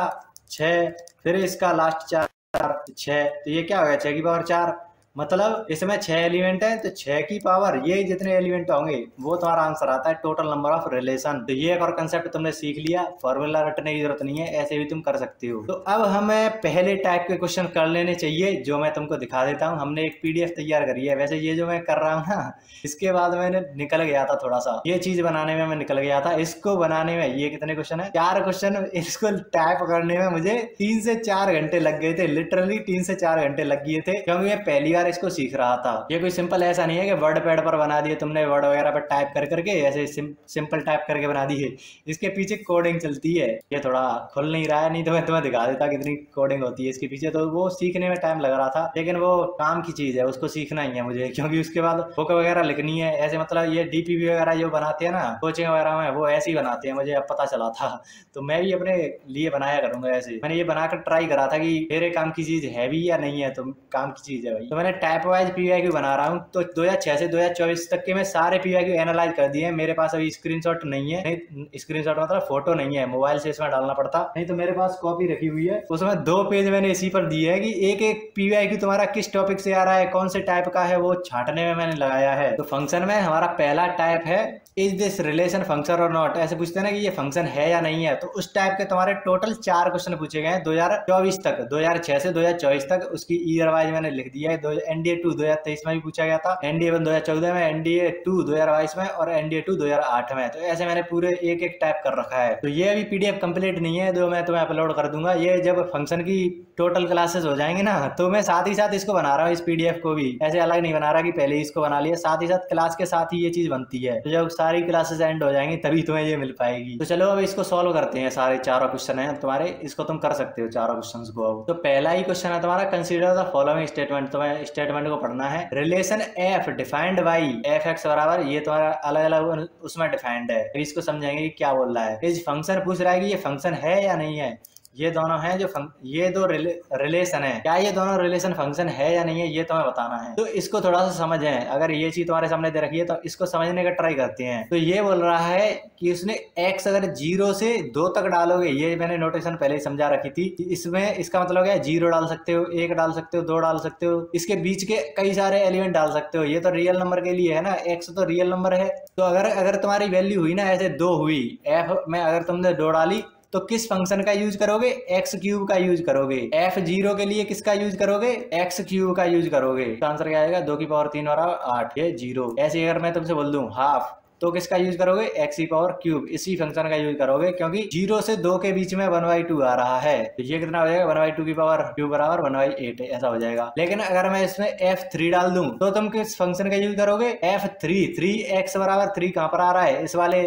Speaker 1: 6, फिर इसका लास्ट 4, 6, तो ये क्या हो गया 6 की पावर 4। मतलब इसमें 6 एलिमेंट है तो 6 की पावर ये जितने एलिमेंट होंगे वो तुम्हारा आंसर आता है, टोटल नंबर ऑफ रिलेशन। तो ये एक और कंसेप्ट तुमने सीख लिया, फॉर्मूला रटने की जरूरत नहीं है, ऐसे भी तुम कर सकते हो। तो अब हमें पहले टाइप के क्वेश्चन कर लेने चाहिए जो मैं तुमको दिखा देता हूँ। हमने एक पीडीएफ तैयार करी है, वैसे ये जो मैं कर रहा हूँ ना, इसके बाद मैंने निकल गया था थोड़ा सा, ये चीज बनाने में मैं निकल गया था। इसको बनाने में ये कितने क्वेश्चन है, 4 क्वेश्चन, इसको टाइप करने में मुझे 3 से 4 घंटे लग गए थे, लिटरली 3 से 4 घंटे लग गए थे, क्योंकि मैं पहली बार इसको सीख रहा था। ये कोई सिंपल ऐसा नहीं है कि वर्ड पैड पर बना दिए तुमने, वर्ड वगैरह पर टाइप कर करके ऐसे सिंपल टाइप करके बना दिए, इसके पीछे कोडिंग चलती है। ये थोड़ा खुल नहीं रहा है, नहीं तो मैं तुम्हें दिखा देता कितनी कोडिंग होती है इसके पीछे। तो वो सीखने में टाइम लग रहा था, लेकिन वो काम की चीज है, उसको सीखना ही है मुझे, क्योंकि उसके बाद बुक वगैरह लिखनी है ऐसे। मतलब ये डीपीपी वगैरह जो बनाते हैं ना कोचिंग वगैरह में, वो ऐसे ही बनाते हैं, मुझे अब पता चला था। तो मैं भी अपने लिए बनाया करूंगा ऐसे। मैंने ये बनाकर ट्राई करा था कि मेरे काम की चीज है भी या नहीं है, तो काम की चीज है भाई। तो मैंने टाइप वाइज पीवाईक्यू बना रहा हूँ, तो 2006 से 2024 तक के मैं सारे पीवाईक्यू एनालाइज कर दिए हैं। मेरे पास अभी स्क्रीनशॉट नहीं है, नहीं स्क्रीनशॉट मतलब फोटो नहीं है, मोबाइल से इसमें डालना पड़ता, नहीं तो मेरे पास कॉपी रखी हुई है, उसमें 2 पेज मैंने इसी पर दिए है कि एक एक पीवाईक्यू तुम्हारा किस टॉपिक से आ रहा है, कौन से टाइप का है, वो छांटने में मैंने लगाया है। तो फंक्शन में हमारा पहला टाइप है इज दिस रिलेशन फंक्शन और नॉट। ऐसे पूछते हैं ना कि ये फंक्शन है या नहीं है, तो उस टाइप के तुम्हारे टोटल 4 क्वेश्चन पूछे गए हैं 2024 तक, 2006 से 2024 तक। उसकी ईयर वाइज मैंने लिख दिया है। एनडीए 2 2023 में भी पूछा गया था, एनडीए 1 2014 में, एनडीए 2 2022 में और एनडीए 2 2008 में। तो ऐसे मैंने पूरे एक एक टाइप कर रखा है। तो ये अभी पीडीएफ कंप्लीट नहीं है, जो मैं तुम्हें अपलोड कर दूंगा। ये जब फंक्शन की टोटल क्लासेस हो जाएंगे ना, तो मैं साथ ही साथ इसको बना रहा हूँ, इस पीडीएफ को भी ऐसे अलग नहीं बना रहा कि पहले ही इसको बना लिया, साथ ही साथ क्लास के साथ ही ये चीज बनती है। तो जब सारी क्लासेस एंड हो जाएंगी तभी तुम्हें ये मिल पाएगी। तो चलो अब इसको सॉल्व करते हैं। सारे 4 क्वेश्चन हैं तुम्हारे, इसको तुम कर सकते हो 4 क्वेश्चंस को। अब तो पहला ही क्वेश्चन है तुम्हारा, कंसीडर द फॉलोइंग स्टेटमेंट। तुम्हें स्टेटमेंट को पढ़ना है। Relation F defined by F x बराबर, ये तुम्हारा अलग अलग उसमें डिफाइंड है। इसको समझेंगे कि क्या बोल रहा है। इस फंक्शन पूछ रहा है कि ये फंक्शन है या नहीं है। ये दोनों हैं जो ये दो रिलेशन है, क्या ये दोनों रिलेशन फंक्शन है या नहीं है, ये तुम्हें बताना है। तो इसको थोड़ा सा समझें। अगर ये चीज तुम्हारे सामने दे रखी है तो इसको समझने का ट्राई करते हैं। तो ये बोल रहा है कि उसने x अगर 0 से 2 तक डालोगे, ये मैंने नोटेशन पहले ही समझा रखी थी, इसमें इसका मतलब क्या है, 0 डाल सकते हो, 1 डाल सकते हो, 2 डाल सकते हो, इसके बीच के कई सारे एलिमेंट डाल सकते हो। ये तो रियल नंबर के लिए है ना, x तो रियल नंबर है। तो अगर तुम्हारी वैल्यू हुई ना ऐसे 2 हुई, f में अगर तुमने 2 डाली, तो किस फंक्शन का यूज करोगे, एक्स क्यूब का यूज करोगे। f0 के लिए किसका यूज करोगे, एक्स क्यूब का यूज करोगे। तो आंसर क्या आएगा, 2 की पावर 3 और 8, ये 0। ऐसे अगर मैं तुमसे बोल दूं हाफ, तो किसका यूज करोगे, एक्स की पावर क्यूब, इसी फंक्शन का यूज करोगे, क्योंकि 0 से 2 के बीच में 1/2 आ रहा है। तो ये कितना हो जाएगा, 1/2 की पावर क्यूब बराबर 1/8 ऐसा हो जाएगा। लेकिन अगर मैं इसमें f3 डाल दूं, तो तुम किस फंक्शन का यूज करोगे, f3। 3x बराबर 3 कहां पर आ रहा है, इस वाले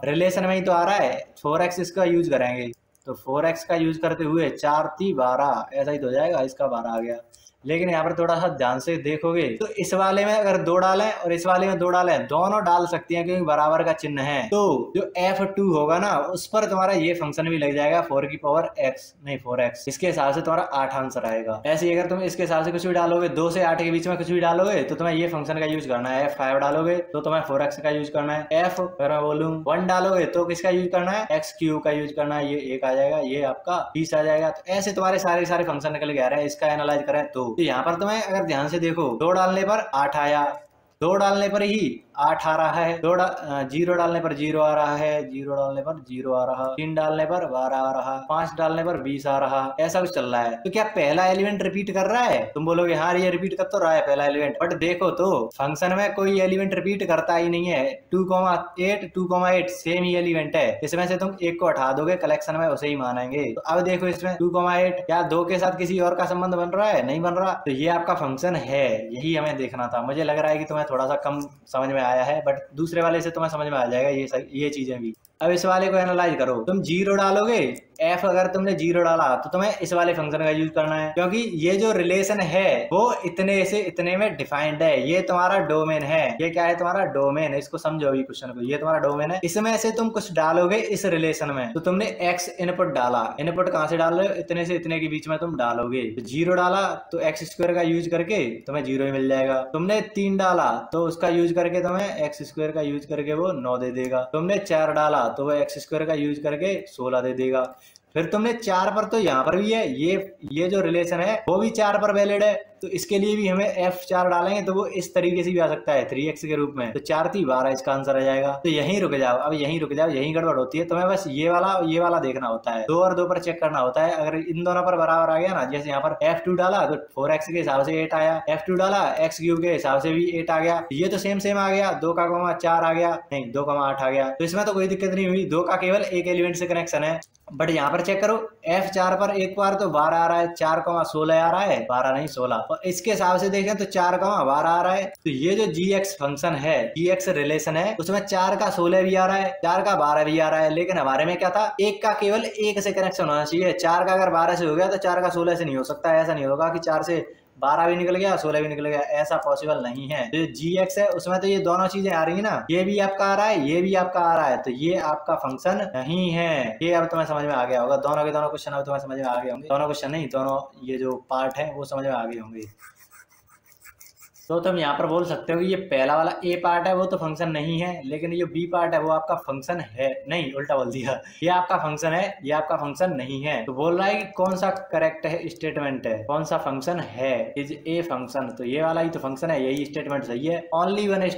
Speaker 1: रिलेशन में ही तो आ रहा है, 4x इसका यूज करेंगे। तो 4x का यूज करते हुए 4 3 12 ऐसा ही तो हो जाएगा, इसका 12 आ गया। लेकिन यहाँ पर थोड़ा सा ध्यान से देखोगे तो इस वाले में अगर 2 डालें और इस वाले में 2 डालें, दोनों डाल सकती हैं क्योंकि बराबर का चिन्ह है। तो जो f2 होगा ना, उस पर तुम्हारा ये फंक्शन भी लग जाएगा, 4 की पावर x नहीं 4x। इसके हिसाब से तुम्हारा 8 आंसर आएगा। ऐसे ही अगर तुम इसके हिसाब से कुछ भी डालोगे, 2 से 8 के बीच में कुछ भी डालोगे, तो तुम्हें ये फंक्शन का यूज करना है। f5 डालोगे तो तुम्हें 4x का यूज करना है। f अगर मैं बोलूं 1 डालोगे तो किसका यूज करना है, x क्यूब का यूज करना है। ये 1 आ जाएगा, ये आपका 20 आ जाएगा। तो ऐसे तुम्हारे सारे फंक्शन निकल के आ रहे हैं। इसका एनालाइज करें तो यहाँ पर तुम्हें अगर ध्यान से देखो, 2 डालने पर 8 आया, 2 डालने पर ही 8 आ रहा है, 0 डालने पर 0 आ रहा है, 0 डालने पर 0 आ रहा, 3 डालने पर 12 आ रहा, 5 डालने पर 20 आ रहा। ऐसा कुछ चल रहा है। तो क्या पहला एलिमेंट रिपीट कर रहा है, तुम बोलोगे हाँ ये रिपीट कर तो रहा है पहला एलिमेंट, बट देखो तो फंक्शन में कोई एलिमेंट रिपीट करता ही नहीं है। 2,8 2,8 सेम ही एलिमेंट है। इसमें से तुम एक को हटा दोगे, कलेक्शन में उसे ही मानेंगे। तो अब देखो इसमें 2,8 क्या 2 के साथ किसी और का संबंध बन रहा है, नहीं बन रहा। तो ये आपका फंक्शन है, यही हमें देखना था। मुझे लग रहा है कि तुम्हें थोड़ा सा कम समझ में आया है, बट दूसरे वाले से तुम्हें समझ में आ जाएगा ये चीजें भी। अब इस वाले को एनालाइज करो, तुम जीरो डालोगे, एफ अगर तुमने जीरो डाला तो तुम्हें इस वाले फंक्शन का यूज करना है, क्योंकि ये जो रिलेशन है वो इतने से इतने में डिफाइंड है। ये तुम्हारा डोमेन है, ये क्या है तुम्हारा डोमेन है, इसको समझो अभी क्वेश्चन को, ये तुम्हारा डोमेन है। इसमें से तुम कुछ डालोगे इस रिलेशन में, तो तुमने एक्स इनपुट डाला, इनपुट कहां से डाल रहे हो, इतने से इतने के बीच में तुम डालोगे। तो जीरो डाला तो एक्स स्क्वायर का यूज करके तुम्हें जीरो ही मिल जाएगा। तुमने 3 डाला तो उसका यूज करके तुम्हें एक्स स्क्वायर का यूज करके वो 9 दे देगा। तुमने 4 डाला तो वो एक्स स्क्वायर का यूज करके 16 दे देगा। फिर तुमने 4 पर, तो यहाँ पर भी है, ये जो रिलेशन है वो भी 4 पर वैलिड है, तो इसके लिए भी हमें F4 डालेंगे तो वो इस तरीके से भी आ सकता है 3x के रूप में। तो 4 थी 12 इसका आंसर आ जाएगा। तो यहीं रुक जाओ, अब यहीं रुक जाओ, यहीं गड़बड़ होती है। तुम्हें बस ये वाला देखना होता है, 2 और 2 पर चेक करना होता है। अगर इन दोनों पर बराबर आ गया ना, जैसे यहाँ पर F2 डाला तो 4x के हिसाब से 8 आया, F2 डाला x क्यूब के हिसाब से भी 8 आ गया। ये तो सेम आ गया, 2 का 4 आ गया, नहीं 2 8 आ गया। तो इसमें तो कोई दिक्कत नहीं हुई, 2 का केवल एक एलिमेंट से कनेक्शन है। बट यहाँ पर चेक करो, F4 पर एक बार तो 12 आ रहा है, 4,16 आ रहा है, 12 नहीं 16, और इसके हिसाब से देखें तो 4,12 आ रहा है। तो ये जो gx फंक्शन है, gx रिलेशन है, उसमें 4 का 16 भी आ रहा है, 4 का 12 भी आ रहा है। लेकिन हमारे में क्या था, एक का केवल एक से कनेक्शन होना चाहिए। 4 का अगर 12 से हो गया तो 4 का 16 से नहीं हो सकता। ऐसा नहीं होगा कि 4 से 12 भी निकल गया 16 भी निकल गया, ऐसा पॉसिबल नहीं है। तो gx है उसमें तो ये दोनों चीजें आ रही है ना, ये भी आपका आ रहा है, ये भी आपका आ रहा है, तो ये आपका फंक्शन नहीं है। ये अब तुम्हें समझ में आ गया होगा, दोनों के दोनों क्वेश्चन अब तुम्हें समझ में आ गए होंगे। दोनों क्वेश्चन नहीं, दोनों ये जो पार्ट है वो समझ में आ गए होंगे। तो तुम यहाँ पर बोल सकते हो कि ये पहला वाला ए पार्ट है वो तो फंक्शन नहीं है, लेकिन ये बी पार्ट है वो आपका फंक्शन है। नहीं, उल्टा बोल दिया, ये आपका फंक्शन है, ये आपका फंक्शन नहीं है। तो बोल रहा है कि कौन सा करेक्ट है स्टेटमेंट है, कौन सा फंक्शन है, इज ए फंक्शन। तो ये वाला ही तो फंक्शन है, यही स्टेटमेंट सही है। ओनली वन,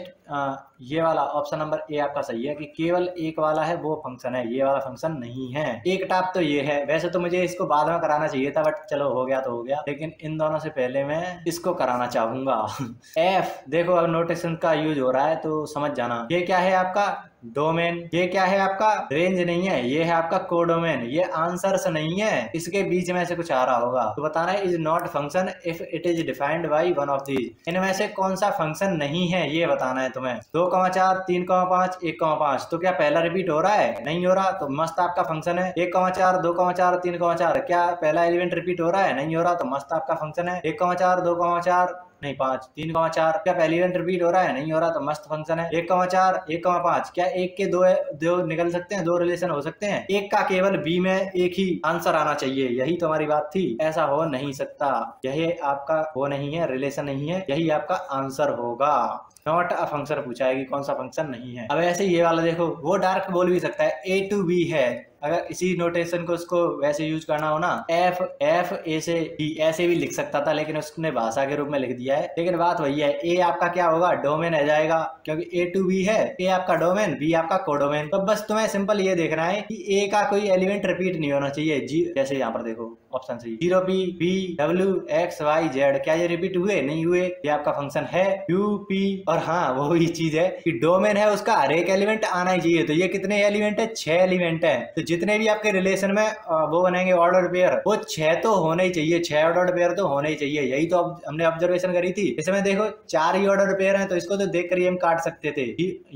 Speaker 1: ये वाला ऑप्शन नंबर ए आपका सही है कि केवल एक वाला है वो फंक्शन है, ये वाला फंक्शन नहीं है। एक टाप तो ये है, वैसे तो मुझे इसको बाद में कराना चाहिए था, बट चलो हो गया तो हो गया, लेकिन इन दोनों से पहले मैं इसको कराना चाहूंगा। एफ देखो, अब नोटेशन का यूज हो रहा है तो समझ जाना। ये क्या है आपका डोमेन, ये क्या है आपका रेंज नहीं है, ये है आपका कोडोमेन, ये आंसर्स नहीं है, इसके बीच में से कुछ आ रहा होगा। तो बताना है is not function if it is defined by one of these. इनमें से कौन सा फंक्शन नहीं है ये बताना है तुम्हें। 2,4, 3,5, 1,5, तो क्या पहला रिपीट हो रहा है, नहीं हो रहा, तो मस्त आपका फंक्शन है। 1,4, 2,4, 3,4, क्या पहला एलिमेंट रिपीट हो रहा है, नहीं हो रहा, तो मस्त आपका फंक्शन है। 1,4, 2,4 नहीं 5, 3,4, क्या पहली इवेंट रिपीट हो रहा है, नहीं हो रहा, तो मस्त फंक्शन है। 1,4, 1,5, क्या एक के दो निकल सकते हैं, 2 रिलेशन हो सकते हैं। एक का केवल बी में एक ही आंसर आना चाहिए, यही तो हमारी बात थी। ऐसा हो नहीं सकता, यही आपका वो नहीं है, रिलेशन नहीं है, यही आपका आंसर होगा। नॉट अ फंक्शन पूछा है कि कौन सा फंक्शन नहीं है। अब ऐसे ये वाला देखो, वो डायरेक्ट बोल भी सकता है A to B है, अगर इसी नोटेशन को उसको वैसे यूज करना हो ना, एफ ए से B ऐसे भी लिख सकता था, लेकिन उसने भाषा के रूप में लिख दिया है। लेकिन बात वही है, ए आपका क्या होगा, डोमेन आ जाएगा, क्योंकि A to B है, ए आपका डोमेन, बी आपका कोडोमेन। तो बस तुम्हें सिंपल ये देखना है कि ए का कोई एलिमेंट रिपीट नहीं होना चाहिए। जी जैसे यहाँ पर देखो option C 0p b w x y z, क्या ये रिपीट हुए, नहीं हुए, ये आपका फंक्शन है। u p, और हाँ वो ही चीज है कि डोमेन है उसका हर एक एलिमेंट आना ही चाहिए। तो ये कितने एलिमेंट है, 6 एलिमेंट है। तो जितने भी आपके रिलेशन में वो बनेंगे ऑर्डर पेयर, वो 6 तो होने ही चाहिए, 6 ऑर्डर पेयर तो होने ही चाहिए। यही तो हमने ऑब्जर्वेशन करी थी। इसमें देखो 4 ही ऑर्डर पेयर हैं, तो इसको तो देख कर ही हम काट सकते थे,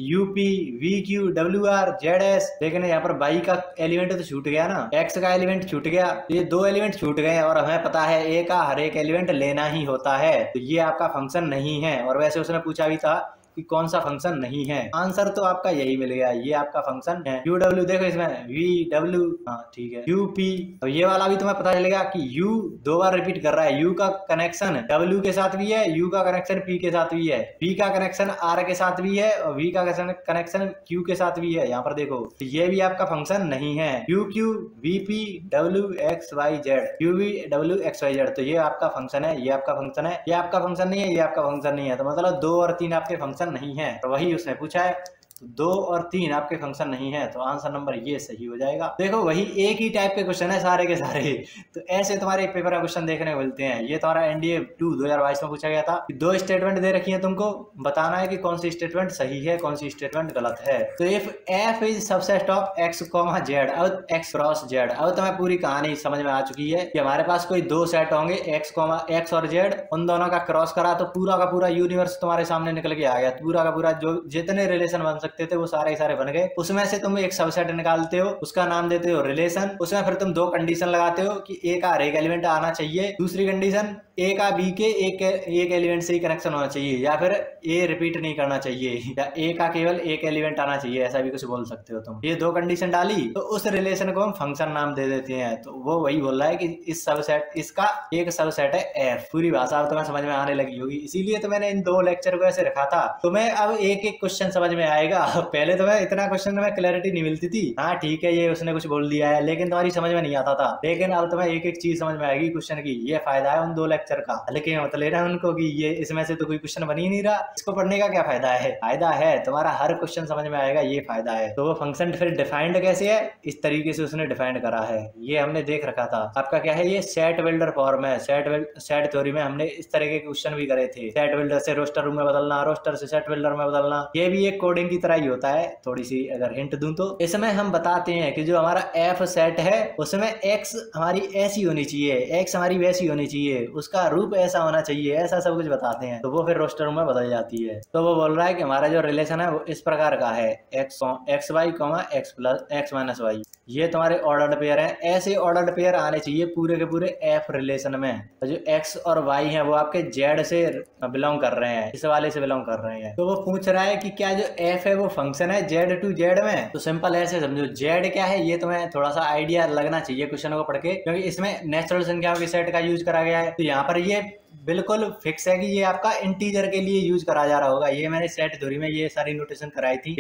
Speaker 1: UP we Q W R Z S. लेकिन यहाँ पर बाई का एलिमेंट तो छूट गया ना, एक्स का एलिमेंट छूट गया, ये 2 एलिमेंट छूट गए, और हमें पता है ए का हर एक एलिमेंट लेना ही होता है। तो ये आपका फंक्शन नहीं है। और वैसे उसने पूछा भी था कि कौन सा फंक्शन नहीं है, आंसर तो आपका यही मिल गया, ये आपका फंक्शन है। यू डब्ल्यू देखो इसमें वी डब्ल्यू, हाँ ठीक है, यू पी। तो ये वाला भी तुम्हें पता चलेगा कि यू 2 बार रिपीट कर रहा है, यू का कनेक्शन डब्ल्यू के साथ भी है, यू का कनेक्शन पी के साथ भी है, पी का कनेक्शन आर के साथ भी है, और वी का कनेक्शन क्यू के साथ भी है। यहाँ पर देखो, तो ये भी आपका फंक्शन नहीं है। U Q V P W X Y Z, U V W X Y Z, तो ये आपका फंक्शन है, ये आपका फंक्शन है, ये आपका फंक्शन नहीं है, ये आपका फंक्शन नहीं है। तो मतलब 2 और 3 आपके फंक्शन नहीं है, तो वही उसने पूछा है। तो 2 और 3 आपके फंक्शन नहीं है, तो आंसर नंबर ये सही हो जाएगा। देखो वही एक ही टाइप के क्वेश्चन है सारे के सारे, तो ऐसे तुम्हारे पेपर में क्वेश्चन देखने को मिलते हैं। ये तुम्हारा एनडीए 2 2022 में पूछा गया था कि 2 स्टेटमेंट दे रखी है, तुमको बताना है कि कौन सी स्टेटमेंट सही है, कौन सी स्टेटमेंट गलत है। तो if F is subset of x comma Z, अब एक्स क्रॉस जेड, अब तुम्हें पूरी कहानी समझ में आ चुकी है कि हमारे पास कोई 2 सेट होंगे, एक्स और जेड, उन दोनों का क्रॉस करा तो पूरा का पूरा यूनिवर्स तुम्हारे सामने निकल के आ गया। पूरा का पूरा जो जितने रिलेशन बन सकते सकते थे वो सारे सारे बन गए। उसमें से तुम एक सबसेट निकालते हो, उसका नाम देते हो रिलेशन। उसमें फिर तुम दो कंडीशन लगाते हो कि ए का हर एक एलिमेंट आना चाहिए, दूसरी कंडीशन ए का बी के एक एलिमेंट से ही कनेक्शन होना चाहिए, या फिर ए रिपीट नहीं करना चाहिए, या ए का केवल एक एलिमेंट आना चाहिए, ऐसा भी कुछ बोल सकते हो तुम। ये दो कंडीशन डाली तो उस रिलेशन को हम फंक्शन नाम दे देते हैं। तो वो वही बोल रहा है कि इस सबसेट, इसका एक सबसेट है एफ। पूरी भाषा अब तुम्हें समझ में आने लगी होगी, इसीलिए तो मैंने इन दो लेक्चर को ऐसे रखा था। तुम्हें अब एक एक क्वेश्चन समझ में आएगा। पहले तुम्हें इतना क्वेश्चन में क्लैरिटी नहीं मिलती थी, हाँ ठीक है ये उसने कुछ बोल दिया है, लेकिन तुम्हारी समझ में नहीं आता था। लेकिन अब तुम्हें एक एक चीज समझ में आएगी क्वेश्चन की। ये फायदा है उन दो लेक्चर का। लेकिन मतलब ले रहा है उनको कि ये इसमें से तो कोई क्वेश्चन बन ही नहीं रहा, इसको पढ़ने का क्या फायदा है? फायदा है तुम्हारा हर क्वेश्चन समझ में आएगा, ये फायदा है। तो वो फंक्शन फिर डिफाइंड कैसे है, इस तरीके से उसने डिफाइंड करा है, ये हमने देख रखा था। आपका क्या है, ये सेट बिल्डर फॉर्म है। सेट थ्योरी में हमने इस तरह के क्वेश्चन भी करे थे। सेट बिल्डर से रोस्टर रूम में बदलना, रोस्टर से सेट बिल्डर में बदलना, ये भी एक कोडिंग की तरह ही होता है। थोड़ी सी अगर हिंट दूं तो इसमें हम बताते हैं कि जो हमारा एफ सेट है उसमें एक्स हमारी ऐसी होनी चाहिए, एक्स हमारी वैसी होनी चाहिए, उसका रूप ऐसा होना चाहिए, ऐसा सब कुछ बताते हैं। तो वो फिर रोस्टर रूम में बदल जाती है। तो वो बोल रहा है कि हमारा जो रिलेशन है वो इस प्रकार का है, X Y X plus X minus Y, ये तुम्हारे ऑर्डर्ड पेयर है। ऐसे ऑर्डर्ड पेयर आने चाहिए पूरे के पूरे एफ रिलेशन में। तो जो एक्स और वाई है वो आपके जेड से बिलोंग कर रहे हैं, इस वाले से बिलोंग कर रहे हैं। तो वो पूछ रहा है कि क्या जो एफ है वो फंक्शन है जेड टू जेड में। तो सिंपल ऐसे समझो, जेड क्या है ये तुम्हें थोड़ा सा आइडिया लगना चाहिए क्वेश्चन को पढ़ के, क्योंकि इसमें नेचुरल संख्याओं के सेट का यूज करा गया है। तो यहाँ पर ये बिल्कुल फिक्स है कि ये आपका इंटीजर के लिए यूज करा जा रहा होगा। ये मैंने सेट थ्योरी में ये सारी नोटेशन कराई थी।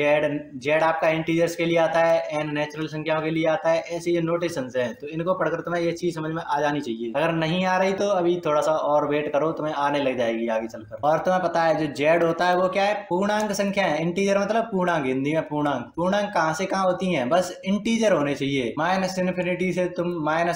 Speaker 1: जेड आपका इंटीजर्स के लिए आता है, एन नेचुरल संख्याओं के लिए आता है, ऐसे ये नोटेशन है। तो इनको पढ़कर तुम्हें ये चीज समझ में आ जानी चाहिए। अगर नहीं आ रही तो अभी थोड़ा सा और वेट करो, तुम्हें आने लग जाएगी आगे चलकर। और तुम्हें पता है जो जेड होता है वो क्या है, पूर्णांक संख्या है। इंटीजर मतलब पूर्णांक, हिंदी में पूर्णांक। पूर्णांक कहाँ से कहाँ होती है, बस इंटीजर होने चाहिए। माइनस इन्फिनिटी से तुम -1,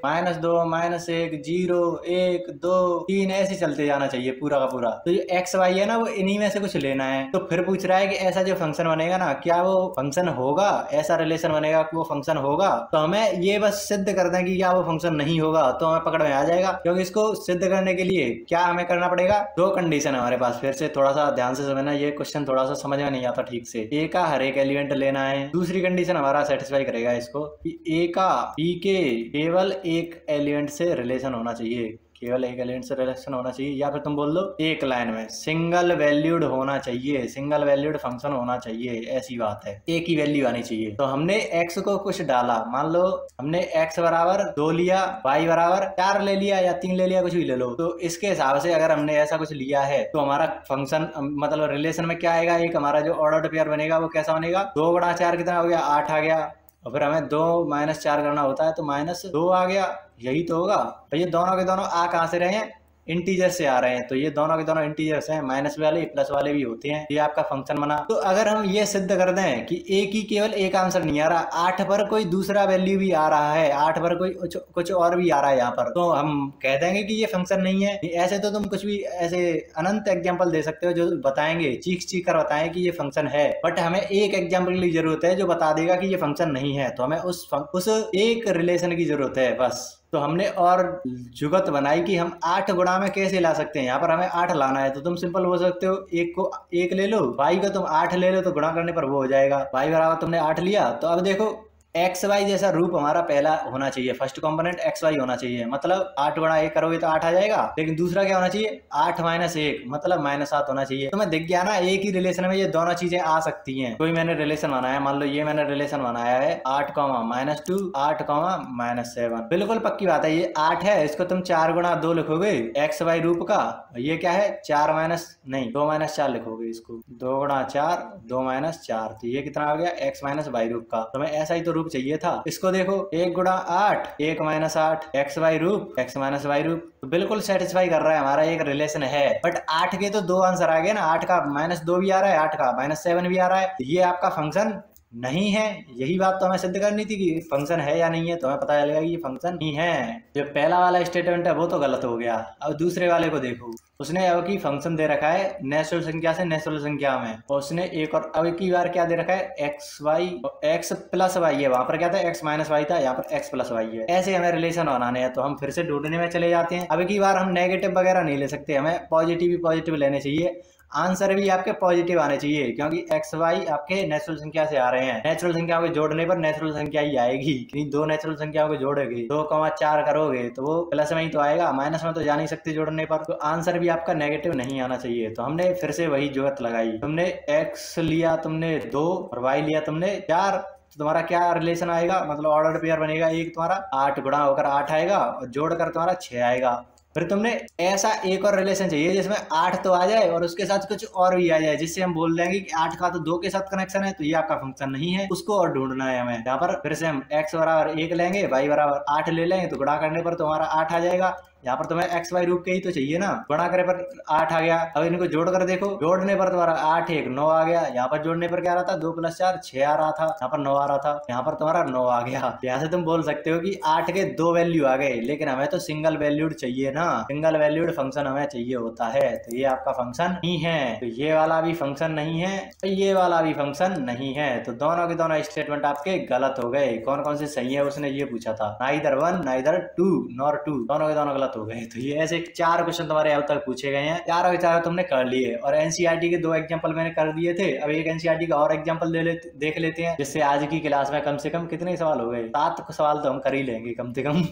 Speaker 1: -2, -1, 0, 1, 2, 3 ऐसे चलते जाना चाहिए पूरा का पूरा। तो ये एक्स वाई है ना, वो इन्हीं में से कुछ लेना है। तो फिर पूछ रहा है कि ऐसा जो फंक्शन बनेगा ना, क्या वो फंक्शन होगा, ऐसा रिलेशन बनेगा कि वो फंक्शन होगा। तो हमें ये बस सिद्ध कर दें कि क्या वो फंक्शन नहीं होगा, तो हमें पकड़ में आ जाएगा। क्योंकि इसको सिद्ध करने के लिए क्या हमें करना पड़ेगा, दो कंडीशन है हमारे पास। फिर से थोड़ा सा ध्यान से समझना, ये क्वेश्चन थोड़ा सा समझ में नहीं आता ठीक से। ए का हर एक एलिमेंट लेना है, दूसरी कंडीशन हमारा सेटिस्फाई करेगा इसको कि ए का बी के केवल एक एलिमेंट से रिलेशन होना चाहिए, केवल एक एलिमेंट से रिलेशन होना चाहिए। या फिर तुम बोल दो एक लाइन में सिंगल वैल्यूड होना चाहिए, सिंगल वैल्यूड फंक्शन होना चाहिए, ऐसी बात है, एक ही वैल्यू आनी चाहिए। तो हमने x को कुछ डाला, मान लो हमने x बराबर 2 लिया, y बराबर 4 ले लिया या 3 ले लिया, कुछ भी ले लो। तो इसके हिसाब से अगर हमने ऐसा कुछ लिया है तो हमारा फंक्शन मतलब रिलेशन में क्या आएगा, एक हमारा जो ऑर्डर्ड पेयर बनेगा वो कैसा बनेगा, 2 गुणा 4 कितना हो गया, 8 आ गया। और फिर हमें 2 - 4 करना होता है तो -2 आ गया, यही तो होगा। तो ये दोनों के दोनों आ कहाँ से रहे हैं, इंटीजर से आ रहे हैं। तो ये दोनों के दोनों इंटीजर्स हैं, माइनस वाले प्लस वाले भी होते हैं। ये आपका फंक्शन बना। तो अगर हम ये सिद्ध कर दें कि ए की केवल एक आंसर नहीं आ रहा, 8 पर कोई दूसरा वैल्यू भी आ रहा है, 8 पर कोई कुछ और भी आ रहा है यहाँ पर, तो हम कह देंगे कि ये फंक्शन नहीं है। ऐसे तो तुम कुछ भी ऐसे अनंत एग्जाम्पल दे सकते हो जो बताएंगे, चीख चीख कर बताएं कि ये फंक्शन है। बट हमें एक एग्जाम्पल की जरूरत है जो बता देगा कि ये फंक्शन नहीं है। तो हमें उस एक रिलेशन की जरूरत है बस। तो हमने और जुगत बनाई कि हम 8 गुणा में कैसे ला सकते हैं। यहाँ पर हमें 8 लाना है तो तुम सिंपल बोल सकते हो, एक को 1 ले लो, y को तुम 8 ले लो, तो गुणा करने पर वो हो जाएगा। y बराबर तुमने 8 लिया। तो अब देखो एक्स वाई जैसा रूप हमारा पहला होना चाहिए, फर्स्ट कंपोनेंट एक्स वाई होना चाहिए। मतलब 8 गुणा 1 करोगे तो 8 आ जाएगा। लेकिन दूसरा क्या होना चाहिए, 8 - 1 मतलब -7 होना चाहिए। तो मैं दिख गया ना, एक ही रिलेशन में ये दोनों चीजें आ सकती हैं। कोई मैंने रिलेशन बनाया, मान लो ये मैंने रिलेशन बनाया है 8, -2, 8, -7। बिल्कुल पक्की बात है, ये 8 है, इसको तुम 4 गुणा 2 लिखोगे एक्स वाई रूप का। ये क्या है, 2 - 4 लिखोगे इसको, 2 गुणा 4, 2 - 4। तो ये कितना आ गया, एक्स माइनस वाई रूप का। तो मैं ऐसा ही तो चाहिए था। इसको देखो 1 गुणा 8, 1 - 8, एक्स वाई रूप, एक्स माइनस वाई रूप। तो बिल्कुल सेटिस्फाई कर रहा है, हमारा एक रिलेशन है। बट 8 के तो 2 आंसर आ गए ना, 8 का -2 भी आ रहा है, 8 का -7 भी आ रहा है। ये आपका फंक्शन नहीं है। यही बात तो हमें सिद्ध करनी थी कि फंक्शन है या नहीं है। तो हमें पता चलेगा कि ये फंक्शन नहीं है। जो पहला वाला स्टेटमेंट है वो तो गलत हो गया। अब दूसरे वाले को देखो, उसने अब की फंक्शन दे रखा है नेचुरल संख्या से नेचुरल संख्या में, और उसने एक और अब की बार क्या दे रखा है, X Y, X plus Y है। वहां पर क्या था, एक्स माइनस वाई था, यहाँ पर एक्स प्लस वाई है। ऐसे हमें रिलेशन बनाने हैं। तो हम फिर से ढूंढने में चले जाते हैं। अब की बार हम नेगेटिव वगैरह नहीं ले सकते, हमें पॉजिटिव ही पॉजिटिव लेने चाहिए। आंसर भी आपके पॉजिटिव आने चाहिए, क्योंकि एक्स वाई आपके नेचुरल संख्या से आ रहे हैं। नेचुरल संख्याओं के जोड़ने पर नेचुरल संख्या ही आएगी, क्योंकि दो नेचुरल संख्याओं को जोड़ोगे 2,4 करोगे तो वो प्लस में ही तो आएगा, माइनस में तो जा नहीं सकते जोड़ने पर। तो आंसर भी आपका नेगेटिव नहीं आना चाहिए। तो हमने फिर से वही जुगत लगाई, तुमने एक्स लिया तुमने 2 और वाई लिया तुमने 4, तो तुम्हारा क्या रिलेशन आएगा, मतलब ऑर्डर पेयर बनेगा। एक तुम्हारा 8 गुणा होकर 8 आएगा और जोड़कर तुम्हारा 6 आएगा। फिर तुमने ऐसा एक और रिलेशन चाहिए जिसमें 8 तो आ जाए और उसके साथ कुछ और भी आ जाए, जिससे हम बोल देंगे कि 8 का तो 2 के साथ कनेक्शन है, तो ये आपका फंक्शन नहीं है, उसको और ढूंढना है हमें। यहाँ पर फिर से हम x बराबर 1 लेंगे, y बराबर 8 ले लेंगे, तो गुणा करने पर तुम्हारा 8 आ जाएगा। यहाँ पर तुम्हें एक्स वाई रूप के ही तो चाहिए ना, गुणा करे पर 8 आ गया। अब इनको जोड़ कर देखो, जोड़ने पर तुम्हारा 8 1 9 आ गया। यहाँ पर जोड़ने पर क्या आ रहा था, 2 + 4 6 आ रहा था, यहाँ पर 9 आ रहा था, यहाँ पर तुम्हारा 9 आ गया। यहाँ से तुम बोल सकते हो कि 8 के 2 वैल्यू आ गए, लेकिन हमें तो सिंगल वैल्यूड चाहिए ना, सिंगल वैल्यूड फंक्शन हमें चाहिए होता है। तो ये आपका फंक्शन नहीं है, तो ये वाला भी फंक्शन नहीं है, तो ये वाला भी फंक्शन नहीं है। तो दोनों के दोनों स्टेटमेंट आपके गलत हो गए। कौन कौन से सही है उसने ये पूछा था, नाइदर 1 नाइदर 2 नॉर 2, दोनों के दोनों गलत हो गए। तो ये ऐसे 4 क्वेश्चन तुम्हारे अब तक पूछे गए हैं, चारों के चारों तुमने कर लिए। और एनसीईआरटी के 2 एग्जांपल मैंने कर दिए थे। अब एक एनसीईआरटी का और एग्जांपल देख लेते हैं, जिससे आज की क्लास में कम से कम कितने सवाल हो गए, 7 सवाल तो हम कर ही लेंगे कम से कम।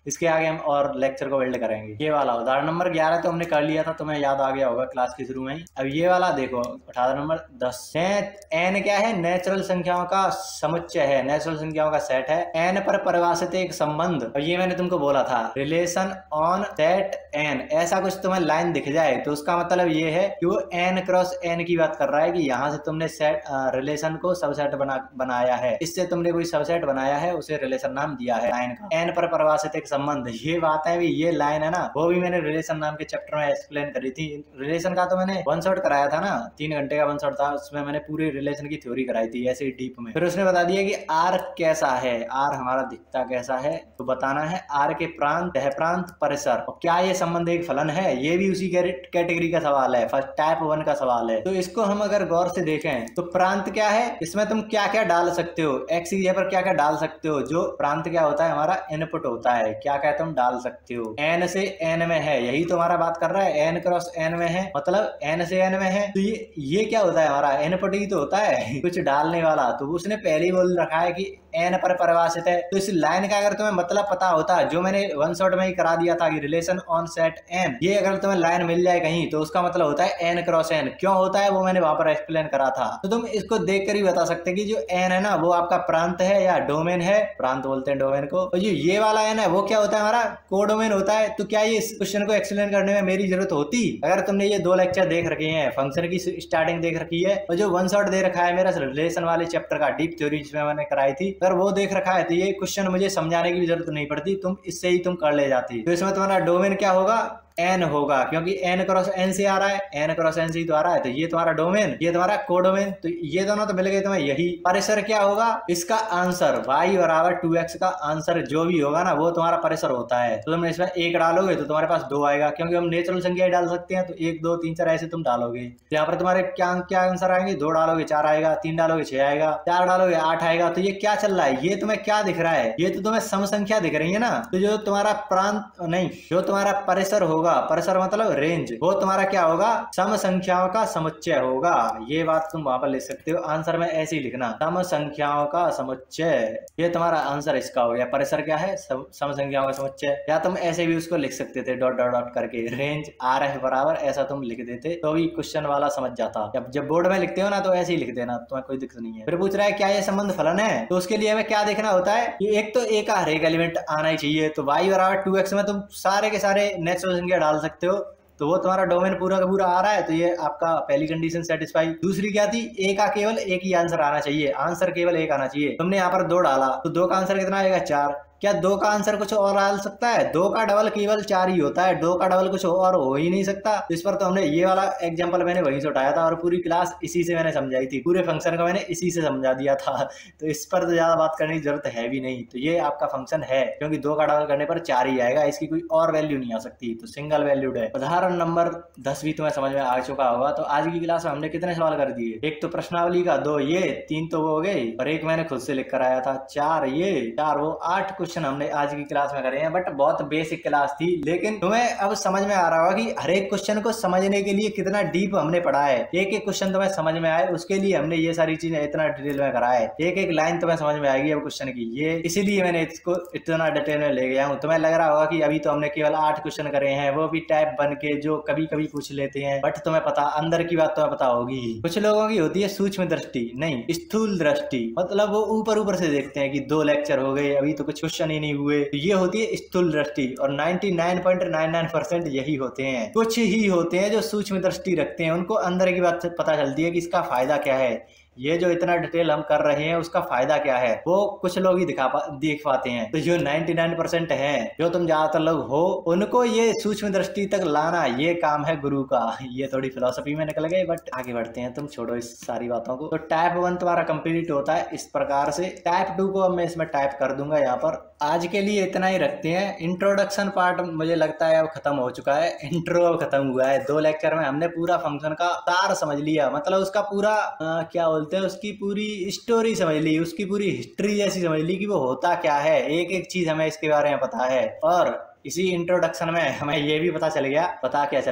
Speaker 1: इसके आगे हम और लेक्चर को बिल्ड करेंगे। ये वाला उदाहरण नंबर 11 तो हमने कर लिया था, तुम्हें याद आ गया होगा क्लास के शुरू में ही। अब ये वाला देखो 18 नंबर 10। एन क्या है, नेचुरल संख्याओं का समुच्चय है, नेचुरल संख्याओं का सेट है। एन पर परिभाषित एक संबंध, और ये मैंने तुमको बोला था रिलेशन ऑन सेट एन, ऐसा कुछ तुम्हें लाइन दिख जाए तो उसका मतलब ये है कि वो एन क्रॉस एन की बात कर रहा है, कि यहाँ से तुमने सेट रिलेशन को सबसेट बनाया है, इससे तुमने कोई सबसेट बनाया है, उसे रिलेशन नाम दिया है लाइन का। एन पर परिभाषित एक संबंध, ये बात है भी, ये लाइन है ना, वो भी मैंने रिलेशन नाम के चैप्टर में एक्सप्लेन करी थी। रिलेशन का तो मैंने 1 शॉट कराया था ना, 3 घंटे का 1 शॉट था, उसमें मैंने पूरी रिलेशन की थ्योरी कराई थी ऐसे ही डीप में। फिर उसने बता दिया कि आर कैसा है, आर हमारा दिखता कैसा है, तो बताना है आर के प्रांत, तह प्रांत, परिसर, और क्या ये संबंध एक फलन है, ये भी उसी कैटेगरी का सवाल है, फर्स्ट टाइप 1 का सवाल है। तो इसको हम अगर गौर से देखें तो प्रांत क्या है, इसमें तुम क्या क्या डाल सकते हो, एक्स की जगह पर क्या क्या डाल सकते हो। जो प्रांत क्या होता है, हमारा इनपुट होता है, क्या क्या तुम डाल सकते हो। एन से एन में है, यही तो हमारा बात कर रहा है, एन क्रॉस एन में है, मतलब एन से एन में है, तो ये क्या होता है, हमारा इनपुट ही तो होता है कुछ डालने वाला। तो उसने पहले ही बोल रखा है कि एन पर परिभाषित है। तो इस लाइन का अगर तुम्हें मतलब पता होता, जो मैंने 1 शॉट में ही करा दिया था कि रिलेशन ऑन सेट एन, ये अगर तुम्हें लाइन मिल जाए कहीं, तो उसका मतलब होता है एन क्रॉस एन। क्यों होता है वो मैंने वहां पर एक्सप्लेन करा था। तो तुम इसको देख कर ही बता सकते कि जो एन है ना, वो आपका प्रांत है या डोमेन है, प्रांत बोलते हैं डोमेन को। और जो ये वाला एन है वो क्या होता है, हमारा कोडोमेन होता है। तो क्या ये इस क्वेश्चन को एक्सप्लेन करने में मेरी जरूरत होती, अगर तुमने ये 2 लेक्चर देख रखे हैं, फंक्शन की स्टार्टिंग देख रखी है, और जो 1 शॉट दे रखा है मेरा रिलेशन वाले चैप्टर का डीप थ्योरी जिसमें मैंने कराई थी, अगर वो देख रखा है तो ये क्वेश्चन मुझे समझाने की भी जरूरत नहीं पड़ती, तुम इससे ही तुम कर ले जाती। तो इसमें तुम्हारा डोमेन क्या होगा, एन होगा, क्योंकि एन क्रॉस एन से आ रहा है, एन क्रॉस एन से ही तो आ रहा है। तो ये तुम्हारा डोमेन, ये तुम्हारा कोडोमेन, तो ये दोनों तो मिल गए तुम्हें यही। परिसर क्या होगा, इसका आंसर y बराबर 2x का आंसर जो भी होगा ना, वो तुम्हारा परिसर होता है। तो तुम इसमें 1 डालोगे तो तुम्हारे पास 2 आएगा, क्योंकि हम नेचुरल संख्या डाल सकते हैं, तो 1 2 3 4 ऐसे तुम डालोगे। तो यहाँ पर तुम्हारे क्या आंसर आएंगे, 2 डालोगे 4 आएगा, 3 डालोगे 6 आएगा, 4 डालोगे 8 आएगा। तो ये क्या चल रहा है, ये तुम्हें क्या दिख रहा है, ये तो तुम्हें सम संख्या दिख रही है ना। तो जो तुम्हारा प्रांत नहीं, जो तुम्हारा परिसर होगा, परिसर मतलब रेंज, वो तुम्हारा क्या होगा, सम संख्याओं का समुच्चय होगा। ये बात तुम वहां पर लिख सकते हो, आंसर में ऐसे ही लिखना, सम संख्याओं का समुच्चय। ये तुम्हारा आंसर इसका हो गया। परिसर क्या है, सम संख्याओं का समुच्चय। या तुम ऐसे भी उसको लिख सकते थे डॉट डॉट डॉट करके, रेंज आर एफ बराबर, ऐसा तुम लिख देते तो भी क्वेश्चन वाला समझ जाता। जब बोर्ड में लिखते हो ना, तो ऐसे ही लिख देना, तुम्हें कोई दिक्कत नहीं है। फिर पूछ रहा है क्या ये संबंध फलन है, तो उसके लिए हमें क्या देखना होता है कि एक तो ए का हर एक एलिमेंट आना ही चाहिए। तो y बराबर 2x में तुम सारे के सारे नेचुरल संख्या डाल सकते हो, तो वो तुम्हारा डोमेन पूरा का पूरा आ रहा है, तो ये आपका पहली कंडीशन सेटिस्फाई। दूसरी क्या थी, ए का केवल एक ही आंसर आना चाहिए, आंसर केवल एक आना चाहिए। तुमने यहाँ पर 2 डाला, तो 2 का आंसर कितना आएगा, 4। क्या 2 का आंसर कुछ और आ सकता है, 2 का डबल केवल 4 ही होता है, 2 का डबल कुछ और हो ही नहीं सकता। इस पर तो हमने ये वाला एग्जांपल मैंने वहीं से उठाया था, और पूरी क्लास इसी से मैंने समझाई थी, पूरे फंक्शन का मैंने इसी से समझा दिया था। तो इस पर तो ज्यादा बात करने की जरूरत है भी नहीं। तो ये आपका फंक्शन है, क्योंकि 2 का डबल करने पर 4 ही आएगा, इसकी कोई और वैल्यू नहीं आ सकती, तो सिंगल वैल्यूड है। उदाहरण नंबर 10 भी तुम्हें समझ में आ चुका होगा। तो आज की क्लास में हमने कितने सवाल कर दिए, एक तो प्रश्नावली का 2, ये 3 तो वो हो गए, और एक मैंने खुद से लिख कर आया था 4, ये 4 वो 8 क्वेश्चन हमने आज की क्लास में करे हैं, बट बहुत बेसिक क्लास थी, लेकिन तुम्हें अब समझ में आ रहा होगा कि हर एक क्वेश्चन को समझने के लिए कितना डीप हमने पढ़ा है। एक एक क्वेश्चन तुम्हें समझ में आए उसके लिए हमने ये सारी चीजें इतना डिटेल में करा है। एक एक लाइन तुम्हें समझ में आएगी अब क्वेश्चन की, ये इसीलिए मैंने इसको इतना डिटेल में ले गया हूँ। तुम्हें लग रहा होगा कि अभी तो हमने केवल 8 क्वेश्चन करे हैं, वो भी टाइप बन के जो कभी कभी पूछ लेते हैं, बट तुम्हें पता अंदर की बात तुम्हें पता होगी। कुछ लोगों की होती है सूक्ष्म दृष्टि, नहीं स्थूल दृष्टि, मतलब वो ऊपर ऊपर से देखते हैं कि 2 लेक्चर हो गए अभी तो कुछ क्वेश्चन ही नहीं हुए, तो ये होती है स्थूल दृष्टि। और 99.99% यही होते हैं। कुछ ही होते हैं जो सूक्ष्म दृष्टि रखते हैं, उनको अंदर की बात पता चलती है कि इसका फायदा क्या है, ये जो इतना डिटेल हम कर रहे हैं उसका फायदा क्या है, वो कुछ लोग ही देख पाते हैं। तो जो 99% हैं, जो तुम ज्यादातर लोग हो, उनको ये सूक्ष्म दृष्टि तक लाना ये काम है गुरु का। ये थोड़ी फिलोसफी में निकल गए, बट आगे बढ़ते हैं, तुम छोड़ो इस सारी बातों को। तो टाइप 1 तुम्हारा कंप्लीट होता है इस प्रकार से। टाइप 2 को अब मैं इसमें टाइप कर दूंगा यहाँ पर। आज के लिए इतना ही रखते हैं। इंट्रोडक्शन पार्ट मुझे लगता है अब खत्म हो चुका है, इंट्रो अब खत्म हुआ है। 2 लेक्चर में हमने पूरा फंक्शन का सार समझ लिया, मतलब उसका पूरा क्या बोलते हैं, उसकी पूरी स्टोरी समझ ली, उसकी पूरी हिस्ट्री जैसी समझ ली कि वो होता क्या है। एक एक चीज हमें इसके बारे में पता है। और इसी इंट्रोडक्शन में हमें ये भी पता चल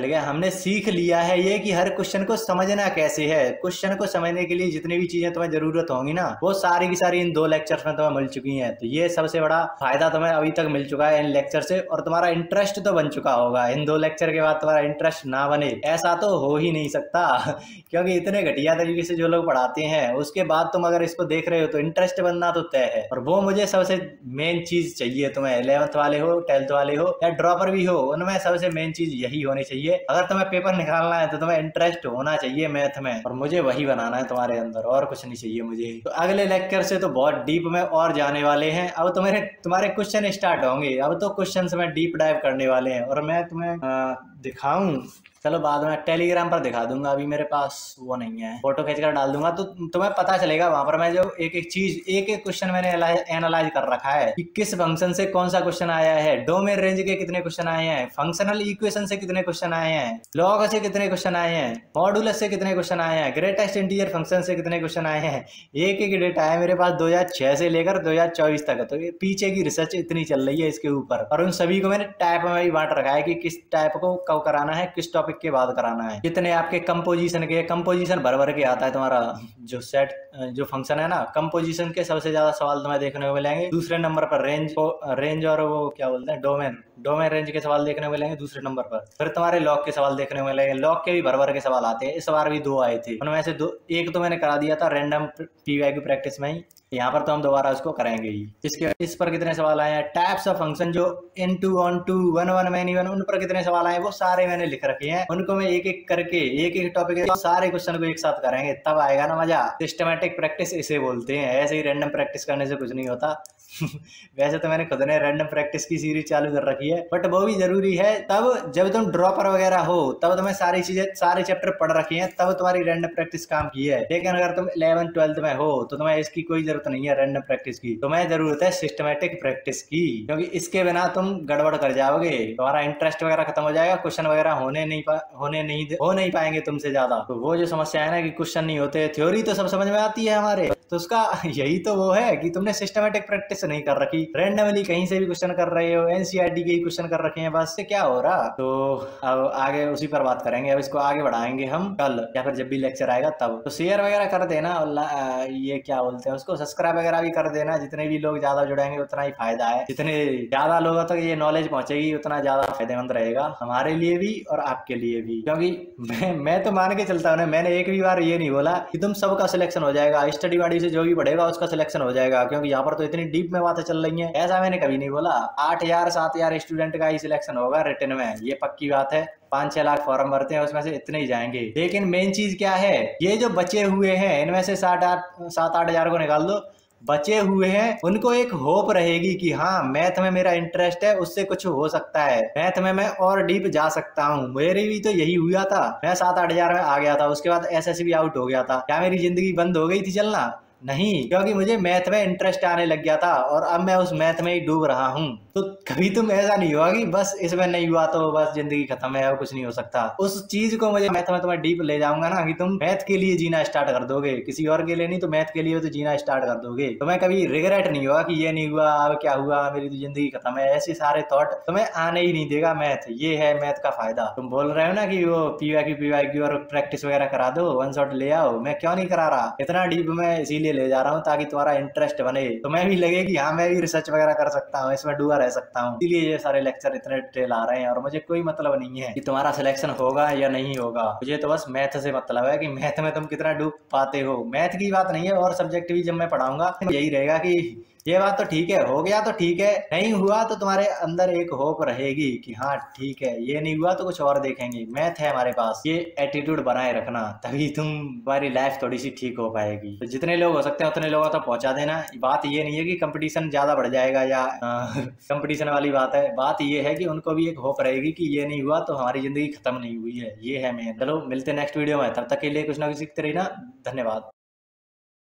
Speaker 1: गया, हमने सीख लिया है ये कि हर क्वेश्चन को समझना कैसे है। क्वेश्चन को समझने के लिए जितनी भी चीजें तुम्हें जरूरत होंगी ना, वो सारी की सारी इन 2 लेक्चर्स में तुम्हें मिल चुकी हैं। तो ये सबसे बड़ा फायदा तुम्हें अभी तक मिल चुका है इन लेक्चर से, और तुम्हारा इंटरेस्ट तो बन चुका होगा। इन 2 लेक्चर के बाद तुम्हारा इंटरेस्ट ना बने ऐसा तो हो ही नहीं सकता क्योंकि इतने घटिया तरीके से जो लोग पढ़ाते हैं, उसके बाद तुम अगर इसको देख रहे हो तो इंटरेस्ट बनना तो तय है। और वो मुझे सबसे मेन चीज चाहिए। तुम्हें 11th वाले हो, 12th वाले हो या ड्रॉपर भी हो, उनमें सबसे मेन चीज यही होनी चाहिए। अगर तुम्हें पेपर निकालना है तो तुम्हें इंटरेस्ट होना चाहिए मैथ में, और मुझे वही बनाना है तुम्हारे अंदर, और कुछ नहीं चाहिए मुझे। तो अगले लेक्चर से तो बहुत डीप में और जाने वाले हैं। अब तुम्हारे क्वेश्चन स्टार्ट होंगे, अब तो क्वेश्चन में डीप डाइव करने वाले हैं। और मैं तुम्हें दिखाऊं, चलो बाद में टेलीग्राम पर दिखा दूंगा, अभी मेरे पास वो नहीं है, फोटो खींचकर डाल दूंगा तो तुम्हें पता चलेगा वहां पर। मैं जो एक एक चीज, एक एक क्वेश्चन मैंने एनालाइज कर रखा है कि किस फंक्शन से कौन सा क्वेश्चन आया है, डोमेन रेंज के कितने क्वेश्चन आए हैं, फंक्शनल इक्वेशन से कितने क्वेश्चन आए हैं, लॉग से कितने क्वेश्चन आए हैं, मॉडुलस से कितने क्वेश्चन आए हैं, ग्रेटेस्ट इंटीजर फंक्शन से कितने क्वेश्चन आए हैं। एक एक डेटा है मेरे पास 2006 से लेकर 2024 तक। तो पीछे की रिसर्च इतनी चल रही है इसके ऊपर, और उन सभी को मैंने टाइप में भी बांट रखा है कि किस टाइप को कब कराना है, किस टॉपिक के बाद कराना है। जितने आपके कंपोजिशन भर के आता है तुम्हारा जो सेट जो फंक्शन है ना, कंपोजिशन के सबसे ज्यादा सवाल तुम्हें देखने को मिलेंगे। दूसरे नंबर पर रेंज और वो क्या बोलते हैं डोमेन रेंज के सवाल देखने को मिलेंगे दूसरे नंबर पर। फिर तुम्हारे लॉग के सवाल देखने को मिलेंगे, लॉग के भी भर के सवाल आते हैं। इस बार भी 2 आए थे, उनमें से एक तो मैंने करा दिया था रैंडम पीवाईक्यू प्रैक्टिस में ही, यहाँ पर तो हम दोबारा उसको करेंगे ही। इस पर कितने सवाल आए हैं, टाइप्स ऑफ फंक्शन जो इनटू, ऑनटू, 1 1 मैनी 1, उन पर कितने सवाल आए वो सारे मैंने लिख रखे हैं। उनको मैं एक एक करके एक एक टॉपिक सारे क्वेश्चन को एक साथ करेंगे, तब आएगा ना मजा। सिस्टमैटिक प्रैक्टिस इसे बोलते हैं, ऐसे ही रैंडम प्रैक्टिस करने से कुछ नहीं होता। वैसे तो मैंने खुद ने रैंडम प्रैक्टिस की सीरीज चालू कर रखी है, बट वो भी जरूरी है। तब जब तुम ड्रॉपर वगैरह हो तब तुम्हें सारी चीजें, सारे चैप्टर पढ़ रखे हैं, तब तुम्हारी रैंडम प्रैक्टिस काम की है। लेकिन अगर तुम 11th 12th में हो तो तुम्हें इसकी कोई जरूरत नहीं है रैंडम प्रैक्टिस की, तुम्हें जरूरत है सिस्टमैटिक प्रैक्टिस की, क्योंकि इसके बिना तुम गड़बड़ कर जाओगे, तुम्हारा इंटरेस्ट वगैरह खत्म हो जाएगा, क्वेश्चन वगैरह हो नहीं पाएंगे तुमसे ज्यादा। तो वो जो समस्या है ना कि क्वेश्चन नहीं होते, थ्योरी तो सब समझ में आती है हमारे, तो उसका यही तो वो है कि तुमने सिस्टमैटिक प्रैक्टिस नहीं कर रखी, रैंडमली कहीं से भी क्वेश्चन कर रहे हो, एनसीईआरटी के ही क्वेश्चन कर रखे हैं, बस से क्या हो रहा। तो अब आगे उसी पर बात करेंगे, अब इसको आगे बढ़ाएंगे हम कल या फिर जब भी लेक्चर आएगा तब। तो शेयर वगैरह कर देना, और ये क्या बोलते हैं उसको, सब्सक्राइब वगैरह भी कर देना। जितने भी लोग ज्यादा जुड़ेंगे उतना ही फायदा है, जितने ज्यादा लोगों तक ये नॉलेज पहुंचेगी उतना ज्यादा फायदेमंद रहेगा हमारे लिए भी और आपके लिए भी। क्योंकि मैं तो मान के चलता हूँ, मैंने एक भी बार ये नहीं बोला कि तुम सबका सिलेक्शन हो जाएगा, स्टडी वाड़ी से जो भी पढ़ेगा उसका सिलेक्शन हो जाएगा, क्योंकि यहाँ पर तो इतनी डीप में बातें चल रही हैं, ऐसा मैंने कभी नहीं बोला। 8,000 7,000 स्टूडेंट का ही सिलेक्शन होगा रिटन में, ये पक्की बात है। 5-6 लाख फॉर्म भरते हैं, उसमें से इतने ही जाएंगे। लेकिन मेन चीज क्या है, ये जो बचे हुए हैं इनमें से 7-8 हजार को निकाल दो, बचे हुए हैं उनको एक होप रहेगी कि हाँ मैथ में मेरा इंटरेस्ट है, उससे कुछ हो सकता है, मैथ में मैं और डीप जा सकता हूँ। मेरे भी तो यही हुआ था, मैं 7-8 हजार में आ गया था, उसके बाद एसएससी भी आउट हो गया था। क्या मेरी जिंदगी बंद हो गई थी चलना? नहीं, क्योंकि मुझे मैथ में इंटरेस्ट आने लग गया था और अब मैं उस मैथ में ही डूब रहा हूँ। तो कभी तुम ऐसा नहीं हुआ कि बस इसमें नहीं हुआ तो बस जिंदगी खत्म है और कुछ नहीं हो सकता। उस चीज को मुझे मैथ में तुम्हें डीप ले जाऊंगा ना कि तुम मैथ के लिए जीना स्टार्ट कर दोगे, किसी और के लिए नहीं तो मैथ के लिए तो जीना स्टार्ट कर दोगे। तुम्हें कभी रिग्रेट नहीं हुआ कि ये नहीं हुआ, अब क्या हुआ, मेरी तो जिंदगी खत्म है, ऐसे सारे थॉट तुम्हें आने ही नहीं देगा मैथ। ये है मैथ का फायदा। तुम बोल रहे हो ना कि वो पीवाईक्यू और प्रैक्टिस वगैरह करा दो, वन शॉट ले आओ, मैं क्यों नहीं करा रहा, इतना डीप मैं इसीलिए ले जा रहा हूँ ताकि तुम्हारा इंटरेस्ट बने, तुम्हें भी लगे कि हाँ मैं भी रिसर्च वगैरह कर सकता हूँ, इसमें डूबा रह सकता हूँ। इसीलिए ये सारे लेक्चर इतने डिटेल आ रहे हैं और मुझे कोई मतलब नहीं है कि तुम्हारा सिलेक्शन होगा या नहीं होगा। मुझे तो बस मैथ से मतलब है कि मैथ में तुम कितना डूब पाते हो। मैथ की बात नहीं है, और सब्जेक्ट भी जब मैं पढ़ाऊंगा यही रहेगा कि ये बात तो ठीक है, हो गया तो ठीक है, नहीं हुआ तो तुम्हारे अंदर एक होप रहेगी कि हाँ ठीक है, ये नहीं हुआ तो कुछ और देखेंगे, मैथ है हमारे पास। ये एटीट्यूड बनाए रखना, तभी तुम्हारी लाइफ थोड़ी सी ठीक हो पाएगी। तो जितने लोग हो सकते हैं उतने लोगों तक पहुंचा देना। बात ये नहीं है कि कंपटीशन ज्यादा बढ़ जाएगा या कंपटीशन वाली बात है, बात ये है कि उनको भी एक होप रहेगी कि ये नहीं हुआ तो हमारी जिंदगी खत्म नहीं हुई है। ये है मेन। चलो मिलते नेक्स्ट वीडियो में, तब तक के लिए कुछ ना कुछ सीखते रही ना। धन्यवाद।